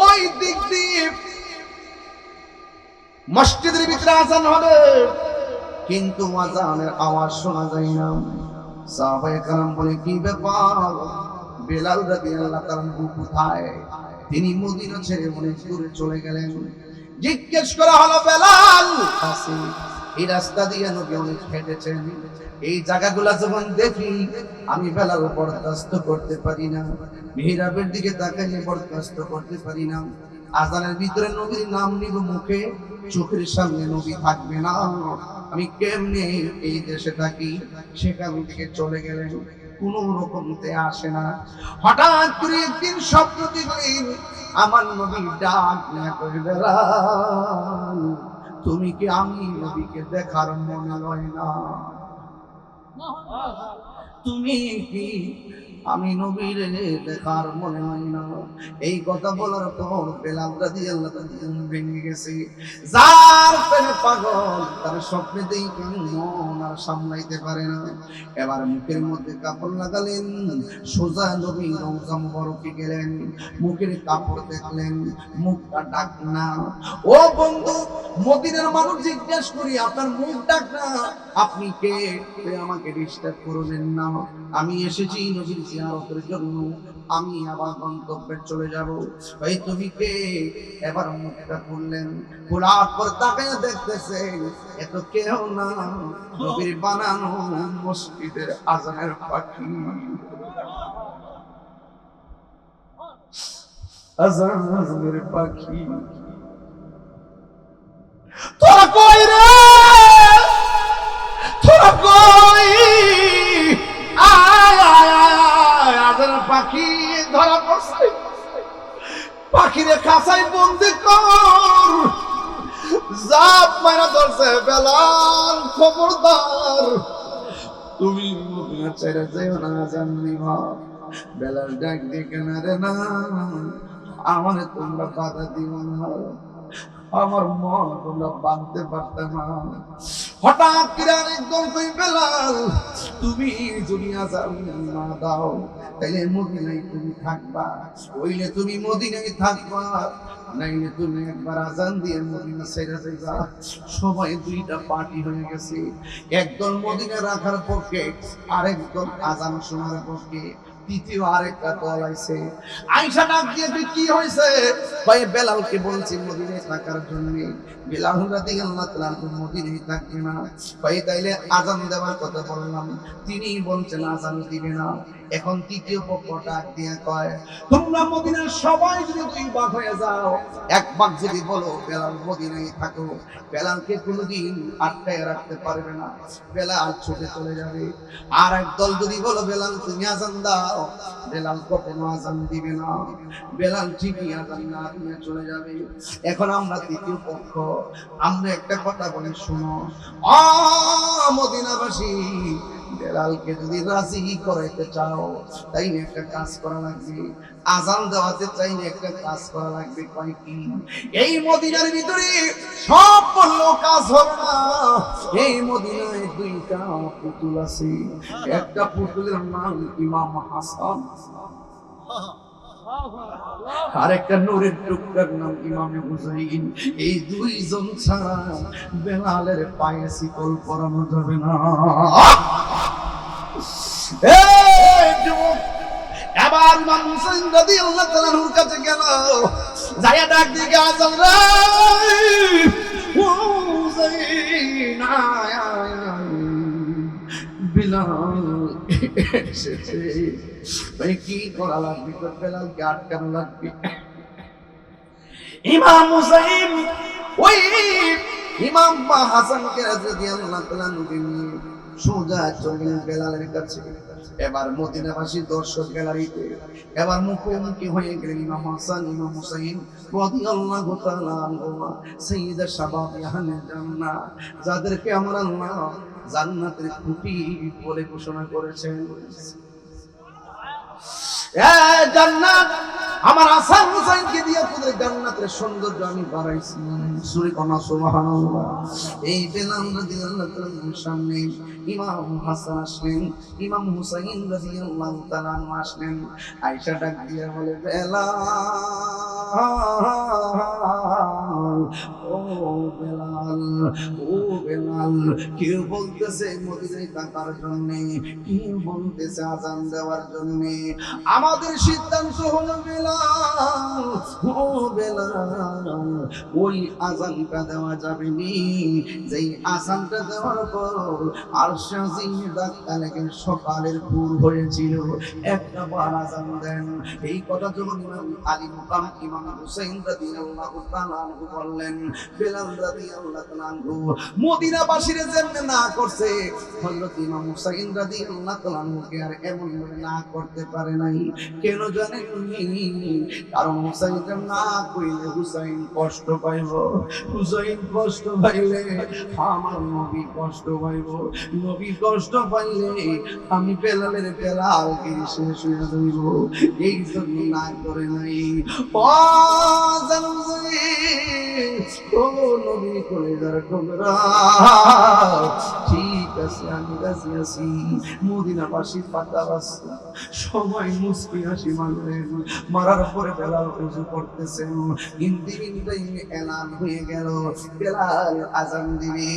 ওই দিক দিয়ে মসজিদের ভিতরে আযান হবে, কিন্তু আযানের আওয়াজ শোনা যায় না। সাহাবায়ে কেরাম বলে, কি ব্যাপার, বেলাল রাদিয়াল্লাহু তাআলা কোথায়? তিনি মদিনা ছেড়ে অনেক দূরে চলে গেলেন। জিজ্ঞেস করা হলো, বেলাল আছে? এই রাস্তা দিয়ে নবী অনেক হেঁটেছেন, এই জায়গাগুলো যখন দেখি আমি বেলাল বরদাস্ত করতে পারি না, মিহরাবের দিকে তাকাইলে বরদাস্ত করতে পারি না। আযানের ভিতরে নবীর নাম নিব মুখে, চোখের সামনে নবী থাকবে না, আমি কেমনে এই দেশে থাকি? সেখান থেকে চলে গেলেন, কোন রকমতে আসে না। হঠাৎ করে একদিন স্বপ্ন দেখলেন, আমার নবী ডাক না করে, বেলাল তুমি কি আমি নবীকে দেখার মনে হয় না? তুমি কি আমি নবীর দেখার মনে হয় না? এই কথা বলার পর বেলাল রাদিয়াল্লাহু তাআলা ভেঙে গেছে। যার প্রেমে পাগল তার স্বপ্নে দেখে মন আর সামলাইতে পারে না। এবার মুখের মধ্যে কাপড় লাগালেন, সোজা নবী রওজা মুবারকে গেলেন, মুখের কাপড় দেখলেন, মুখটা ডাক না। ও বন্ধু, মদিনার মানুষ জিজ্ঞেস করি, আপনার মুখ ডাক না, আপনি কে? আমাকে ডিস্টার্ব করবেন না, আমি এসেছি নবীর জিয়ারতের জন্য, আমি আবার গন্তব্যে চলে যাব। ভাই তুমি কে? এবার মুখটা খুললেন, খোলার পর তাকায় দেখতেছেন এত কেউ না, নবীর বানানো মসজিদের আযানের পাখি। আযানের পাখি, তোরা কই রে, তোরা কই? আযানের পাখি ধরা পড়ছে, পাখিরে খাঁচায় বন্দি কর। জাপ মারা ধরছে, বেলাল খবরদার, তুমি মদিনা ছেড়ে যেও না, আযান নিবা। বেলাল ডাক দিয়ে, কেন রে না, আমার তোমরা বাধা দিও না, আমার মন তোমরা বাঁধতে পারতে না। হঠাৎ করে একদম কই, বেলাল তুমি যদি আযান না দাও তাইলে মদিনায় তুমি থাকবা, ওইলে তুমি মদিনায় থাকবা, নাইলে তুমি একবার আযান দিয়ে মদিনা ছেড়ে যাইবা। সবাই দুইটা পার্টি হয়ে গেছে, একদল মদিনা রাখার পক্ষে, আরেকদল আযান শোনার পক্ষে। তৃতীয় আরেকটা দল আইছে। আয়েশা ডাক দিয়ে, কি হয়েছে? ভাই বেলালকে বলছি মদিনায় থাকার জন্য, বেলাল রাদিয়াল্লাহু তাআলা মদিনায় থাকবে না। ভাই তাইলে আযান দেওয়ার কথা বললাম, তিনি বলছেন আযান দিবে না। এখন তৃতীয় পক্ষ ডাক দিয়ে কয়, তোমরা মদিনার সবাই যদি দুই ভাগ হয়ে যাও, এক ভাগ যদি বলো বেলাল মদিনায় থাকো, বেলালকে কোনোদিন আটকায় রাখতে পারবে না, বেলাল ছুটে চলে যাবে। আর এক দল যদি বলো বেলাল তুমি আযান দাও, বেলাল কখনো আযান দিবে না, বেলাল ঠিকই আযান না দিয়ে চলে যাবে। এখন আমরা তৃতীয় পক্ষ, আমরা একটা কথা বলি শুনো, মদিনাবাসী, বেলালকে যদি রাজি করাইতে চাও তাইলে একটা কাজ করা লাগবে, আযান দেওয়াতে চাইলে একটা কাজ করা লাগবে। কয় কি? এই মদিনার ভিতরে সব বললো কাজ হবে না। এই মদিনায় দুইটা পুতুল আছে, একটা পুতুলের নাম ইমাম হাসান, আরেকটা নূরের টুকরার নাম ইমামে হুসাইন। এই দুইজন ছাড়া বেলালের পায়ে শিকল পরানো যাবে না। এবার ইমাম হুসাইন রাদিয়াল্লাহু তাআলার কাছে গেল, যায়া ডাক দিকে আজান রে হুসাইন আয় আয়, বিলাল এসেছে। কি করা লাগবে তোর? বেলালকে আটকানো লাগবে। ইমাম হুসাইন ওই ইমাম হাসানকে রাদিয়াল্লাহু তাআলা নিয়ে সোজা চলে বেলালের কাছে। এবার মদিনাবাসী দর্শক গ্যালারিতে এবার মুখোমুখি হয়ে গেলেন ইমাম হাসান ইমাম হুসাইন রাদিয়াল্লাহু তাআলা আনহুমা, সাইয়্যিদা শাবাব আহলে জান্নাহ, যাদেরকে আমার আল্লাহ জান্নাতের খুঁটি বলে ঘোষণা করেছেন। জান্নাত আমার হাসান হুসাইনকে দিয়ে তোদের জান্নাতের সৌন্দর্য আমি বাড়াইছি। সূরা কনা সুবহানাল্লাহ। এই বেলাল রাদিয়াল্লাহু তাআলার সামনে ইমাম হাসান আসলেন, ইমাম হুসাইন রাদিয়াল্লাহু তাআলা আসলেন। আয়েশা ডাক দিয়ে বলে, বেলাল ও বেলাল, ও বেলাল, কেউ বলতেছে মদিনায় থাকার জন্য, কেউ বলতেছে আযান দেওয়ার জন্য। আমাদের সিদ্ধান্ত হলো বেলাল, ও বেলাল, ওই আযানটা দেওয়া যাবে নি যেই আযানটা দেওয়ার পর আরশে আজিমে ধাক্কা লেগে সকালের ভোর হয়েছিল। একটা বার আযান দেন। এই কথা যখন ইমাম আলী মুকাম ইমাম হুসাইন রাদিয়াল্লাহু তাআলা আনহু বললেন, বেলাল রাদিয়াল্লাহু তাআলা আনহু মদিনাবাসীরে যেমন না করছে, হযরত ইমাম হুসাইন রাদিয়াল্লাহু তাআলা আনহুকে আর এমন ভাবে না করতে পারে নাই। কেন জানেন? কারণ হুসাইন না কইলে হুসাইন কষ্ট পাইব, হুসাইন কষ্ট পাইলে আমার নবী কষ্ট পাইব, নবী কষ্ট পাইলে আমি বেলালের বেলালকে শেষ হয়ে যাইব। এই জন্য না করে নাই। ও জানুজাই, ও নবী কলেজার টুকরা, ঠিক আছে আমি রাজি আছি। মদিনাবাসী পাতা বাসা সবাই মুস্কি হাসি মারলেন। মারার পরে বেলাল ওযু করতেছেন। ইন্দিরিন টাইমে এলান হয়ে গেল বেলাল আযান দিবে।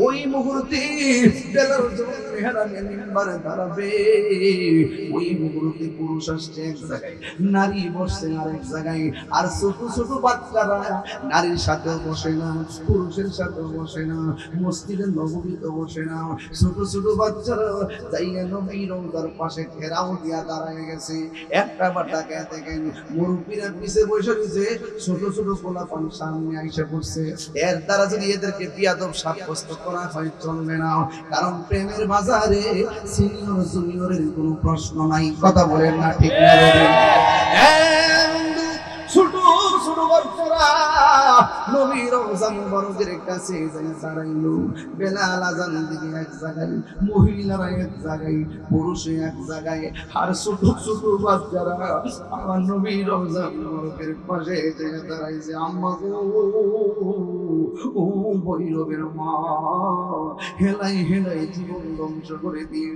ওই মুহূর্তে বেলাল যখন মেহরাবে মিম্বারে দাঁড়াবে, ওই মুহূর্তে পুরুষ আসছে এক জায়গায়, নারী বসছে আরেক জায়গায়। আর ছোট ছোট বাচ্চারা নারীর সাথেও বসে না, পুরুষের সাথেও বসে না, মসজিদের নববীতে বসে না। ছোট ছোট বাচ্চারা যাইয়া নবীর রওজার পাশে ঘেরাও দিয়া দাঁড়ায় গেছে। একটা বাটাকে দেখেন মুরব্বীরা পিছে বসে রয়েছে, ছোট ছোট পোলাপান সামনে আইসা পড়ছে। এর দ্বারা যদি এদেরকে বিয়াদব সাব্যস্ত করা হয় চলবে না, কারণ প্রেমের বাজারে সিনিয়র জুনিয়রের কোনো প্রশ্ন নাই। কথা বলেন না ঠিক না? ছোট ছোট বাচ্চারা নবীর রওজা মুবারকের কাছে দাঁড়াইলো। বেলাল আযান দিকে এক জায়গায়, মহিলারা এক জায়গায়, পুরুষে এক জায়গায়, আর ছোট ছোট বাচ্চারা আমার নবীর রওজা মুবারকের পাশে দাঁড়াইছে। আম্মা গো, ও ভৈরবের মা, হেলাই হেলাই জীবন ধ্বংস করে দিয়ে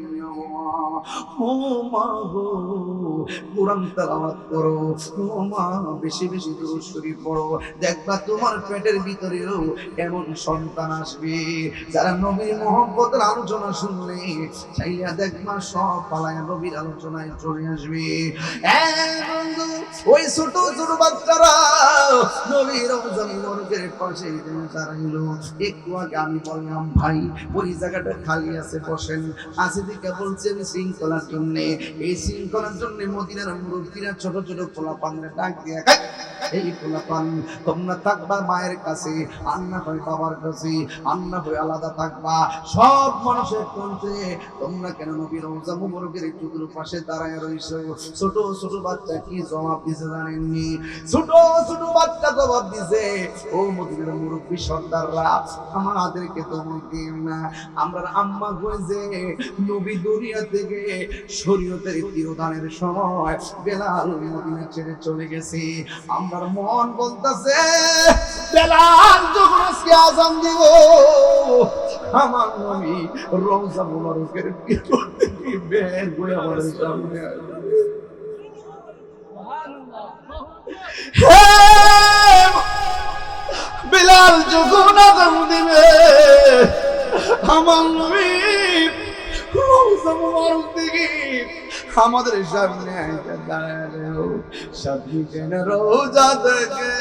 ও মা গো, কোরআন তেলাওয়াত করো, ও মা বেশি বেশি দুরূদ শরীফ পড়ো, দেখবা তোমার পেটের ভিতরেও এমন সন্তান আসবে যারা নবীর মুহাব্বতের আলোচনা শুনলে চাইয়া দেখবা সব পালায়া নবীর আলোচনায় চলে আসবে। ওই ছোট ছোট বাচ্চারা নবীর রওজা মুবারকের পাশে দাঁড়াইলো। একটু আগে আমি বললাম ভাই ওই জায়গাটা খালি আছে, বসেন। আছে দিকে বলছে আমি শৃঙ্খলার জন্য, এই শৃঙ্খলার জন্য মদিনার মুরব্বীরা ছোট ছোট পোলাপানরা ডাক দিয়ে, এই পোলাপান তোমরা থাকবা মায়ের কাছে, আন্না হয় বাবার কাছে, আন্না হয় আলাদা থাকবা। সব মানুষের বলছে তোমরা কেন নবীর রওজা মুবারকের চতুর পাশে দাঁড়ায় রইছো? ছোট ছোট বাচ্চা কি জবাব দিছে জানেননি? ছোট ছোট বাচ্চা জবাব দিছে, ও মদিনার মুরব্বী সর্দাররা, আমাদেরকে তোমরা কেউ না, আমরা আম্মা কইছে নবী দুনিয়া থেকে শরীয়তের তিরোধানের সময় বেলাল মদিনা ছেড়ে চলে গেছে। আমার মন বলতেছে বেলাল যখন আজকে আযান দিব, আমার নবী রওজা মুবারকের ভিতর থেকে বের হয়ে আমার সামনে আসবে। হে বিলাল যখন আযান দিবে আমার নবী রওজা মুবারক দিকে আমাদের সামনে আইসা দাঁড়ালো। সাথী কেন রোজা দেখে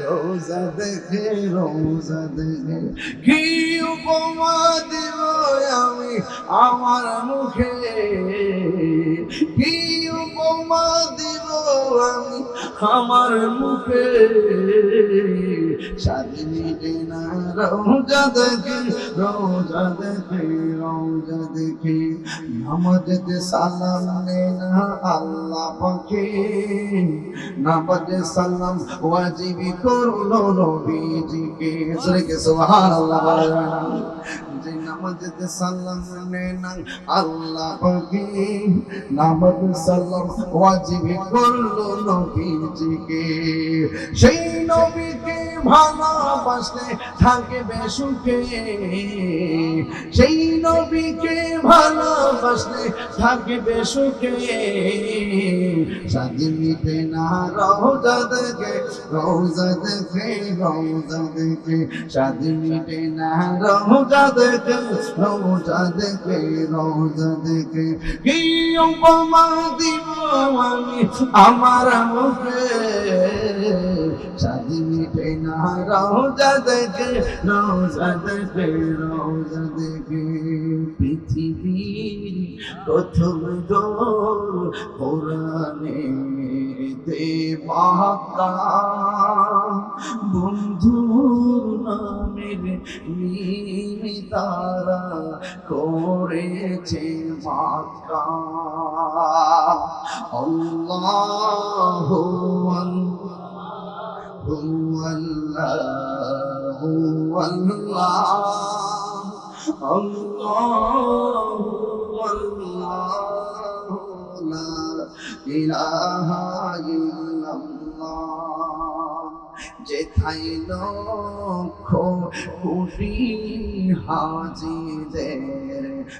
রোজা দেখে রোজা দেখে কি উপমা দিব আমি আমার মুখে, কি উপমা দিব আমি আমার মুখে। সাথী কেনা রোজা দেখে রোজা দেখে রোজা দেখে নামাজে সালাম নেনা আল্লাহ পাকে, নামাজে সালাম ওয়াজিবি করলো নবীজিকে। সূরা সুবহানাল্লাহ বলেন যে নামাজে সালাম নেনা আল্লাহ পাকে, নামাজে সালাম ওয়াজিবি করলো নবীজিকে। সেই নবীকে ভালোবাসলে থাকবে সুখে, সেই নবীকে ভালোবাসলে থাকবে সুখে। সাথী মিটে না রওজা দেখে রওজা দেখে রওজা দেখে, সাথী মিটে না রওজা দেখে রওজা দেখে রওজা দেখে। কি উপমা দিব আমি আমার মুখে, সাথী মিটে না রওজা দেখে রওজা দেখে রওজা দেখে। পৃথিবীর প্রথম দোর কোরআনে দেবাকা, বন্ধুর নামের তারা করেছে মাক্কা। আল্লাহু আল্লাহু আল্লাহ আল্লাহু আল্লাহ লা ইলাহা ইল্লাল্লাহ। যেথায় লক্ষ কোটি হাজিদের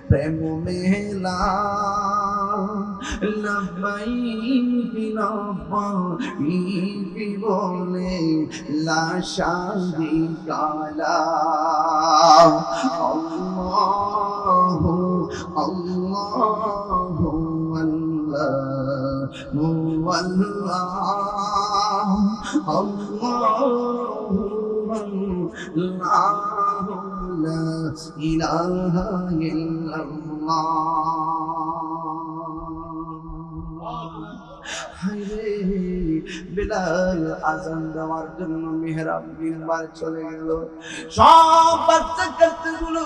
প্রেম মেলা, লব্বাইক লব্বাইক বলে লা শারীকা লাহ। আল্লাহু আল্লাহু আল্লাহু আল্লাহ আল্লাহু আল্লাহু লা ইলাহা ইল্লাল্লাহ। হায়রে বিলাল আযান দেওয়ার জন্য মিহরাব মিম্বার চলে গেল। সব বাচ্চা কাচ্চাগুলো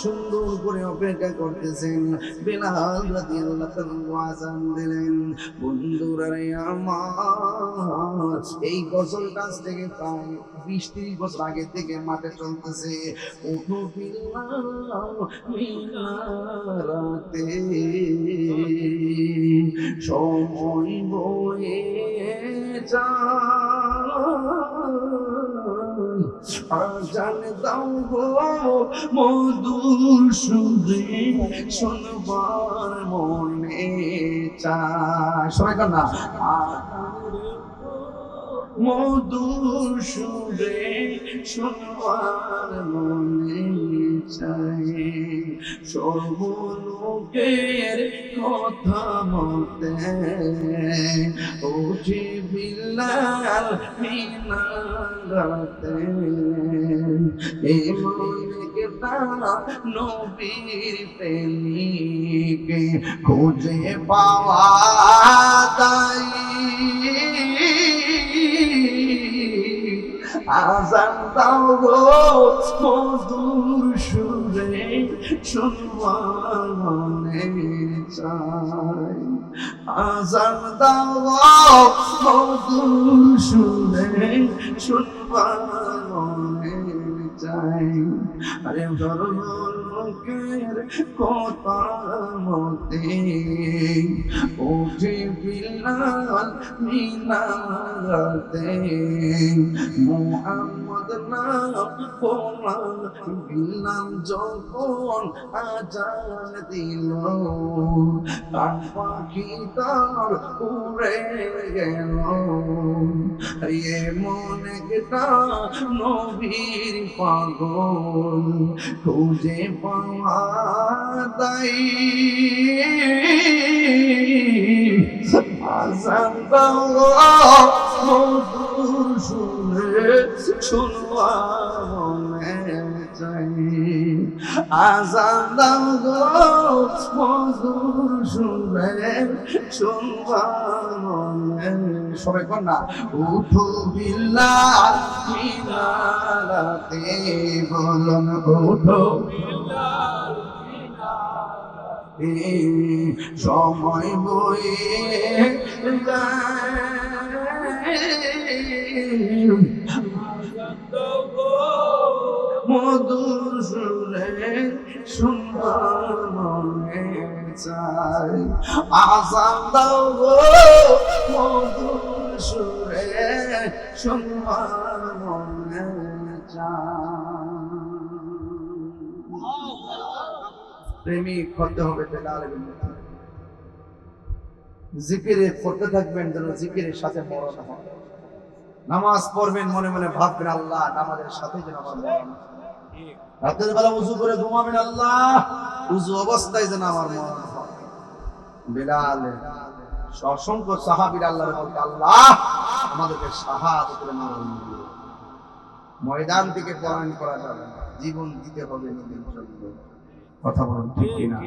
সুন্দর করে অপেক্ষা করতেছেন। বিলাল রাদিয়াল্লাহু তাআলা আযান দিলেন। বন্ধুরা রে আমার, এই গজল কাছ থেকে প্রায় 20-30 বছর আগে থেকে মাঠে চলতেছে। ওঠো বিলাল মিনারাতে, সময় বয়ে আজান দাও গো মধুর সুরে, শোনবার মনে চায়। সবাই কর না, মধুর সুরে শোনবার মনে চায়। সর্বলোকের কথা মতে উঠে বিলাল মিনারাতে, এই মনে তারা নবীর প্রেমিকে খুঁজে পাওয়া দায়। আযান দাও গো মধুর সুরে, শুনবার মনে চায়। আযান দাও গো মধুর সুরে, শুনবার মনে চায়। আরে সর্বলোকের কথা মতে উঠে বিলাল মিনারাতে, মুহাম্মদ মোহাম্মদ নাম পড়লাম যখন আজান দিল কান পাখি তার উড়ে গেল এমন একটা নবীর পাগল খুঁজে পাওয়া তাই আজান দাও মধুর সুরে শুনবা মনে চাই আজান দাও মধুর সুরে শুনবা মনে সবাই কর না উঠো বিল্লাল মিনারাতে বলুন উঠো বিল্লাল সময় বয়ে মধুর সুরে সুন্দর মনে চাই আজান দাও গো মধুর সুরে সুন্দর মনে চাই প্রেমিক হতে হবে বেলাল জিকিরে করতে থাকবেন যেন জিকিরের সাথে মরণ হয় নামাজ পড়বেন মনে মনে ভাববেন আল্লাহ নামাজের সাথে যেন আমার মরণ রাতের বেলা উযু করে ঘুমাবেন আল্লাহ উযু অবস্থায় যেন আমার মরণ হয় বেলাল অসংখ্য সাহাবীরা আল্লাহর বলতে আল্লাহ আমাদেরকে শাহাদাতের মরণ দিও ময়দান থেকে পলায়ন করা যাবে না জীবন দিতে হবে নিজের জন্য কথা বলুন ঠিক কিনা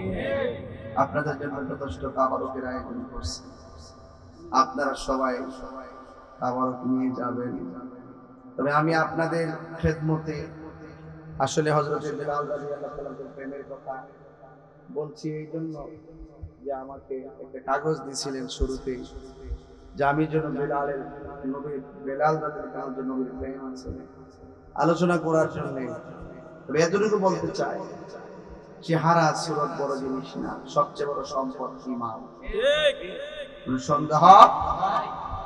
আপনাদের জন্য যথেষ্ট তাবারকের আয়োজন করছে আপনারা সবাই তাবারক নিয়ে যাবেন তবে আমি আপনাদের খেদমতে আসলে হযরত বেলাল রাদিয়াল্লাহু তাআলা প্রেমের কথা বলছি এই জন্য যে আমাকে একটা কাগজ দিয়েছিলেন শুরুতেই যে আমি যেন বেলাল রাদিয়াল্লাহু তাআলার জন্য নবীর প্রেম আছে আলোচনা করার জন্য তবে এতটুকু বলতে চাই চেহারা সুরত বড় জিনিস না সবচেয়ে বড় সম্পদ ঈমান ঠিক সন্দেহ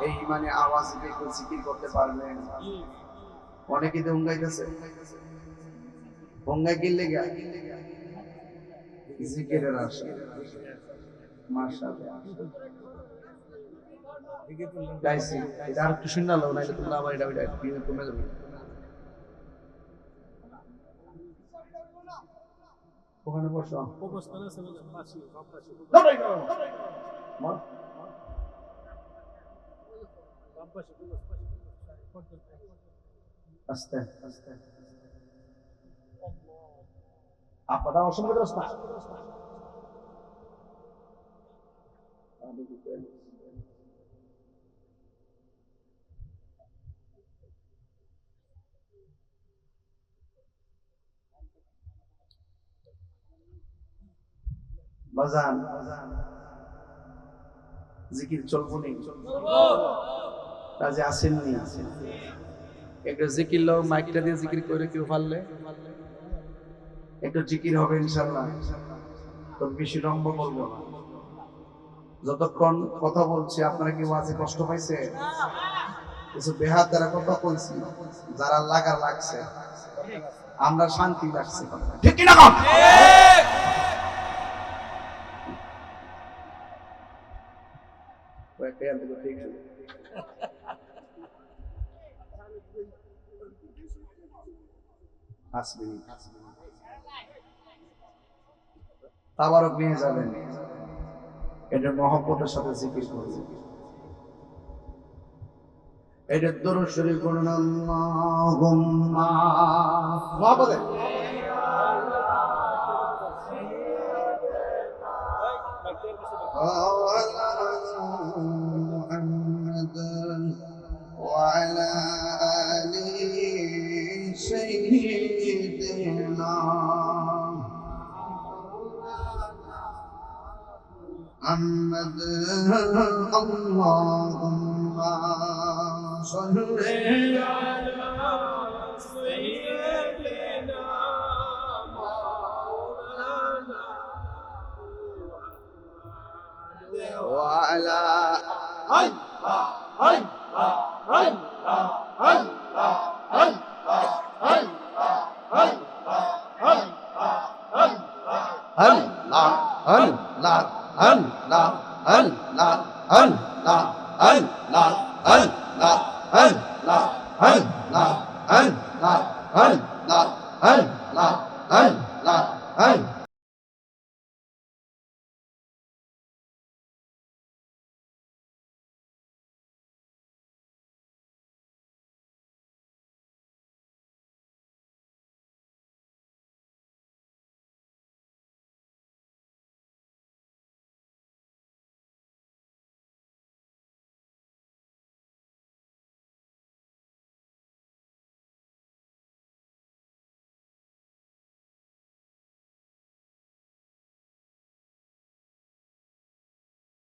এই ঈমানে আওয়াজ দিয়ে কেউ জিকির করতে পারবেন অনেকে তো হুঙ্গাইতেছে হুঙ্গাই গিলে গা জিকিরের আসে মাশাআল্লাহ গাইছি এটা আর একটু শুনালো নাইলে তোমরা আবার এটা কমে যাবে ওখানে বসো অবস্থানে আছে পাশে সব পাশে লড়াই করো মা সব পাশে আস্তে আস্তে আপনারা অসম্ভব রাস্তা বাজান জিকির চলবো নি কাজে আসেননি একটা জিকির লো মাইকটা দিয়ে জিকির করে কেউ পারলে একটু জিকির হবে ইনশাআল্লাহ তো বেশি রম্ব বলবো না যতক্ষণ কথা বলছি আপনারা কি ওয়াজে কষ্ট পাইছে কিছু বেহাত দ্বারা কথা বলছি যারা লাগা লাগছে আমরা শান্তি লাগছে ঠিক কি না তাবারক নিয়ে যাবেন এটা মহব্বতের সাথে জিকির করবেন এটা দরুদ শরীফ পড়ুন আল্লাহুম্মা মহব্বতে محمد وعلى آل سيدنا محمد اللهم صل على سيدنا مولانا وعلى আল্লাহ আল্লাহ আল্লাহ আল্লাহ আল্লাহ আল্লাহ আল্লাহ আল্লাহ আল্লাহ আল্লাহ আল্লাহ আল্লাহ আল্লাহ আল্লাহ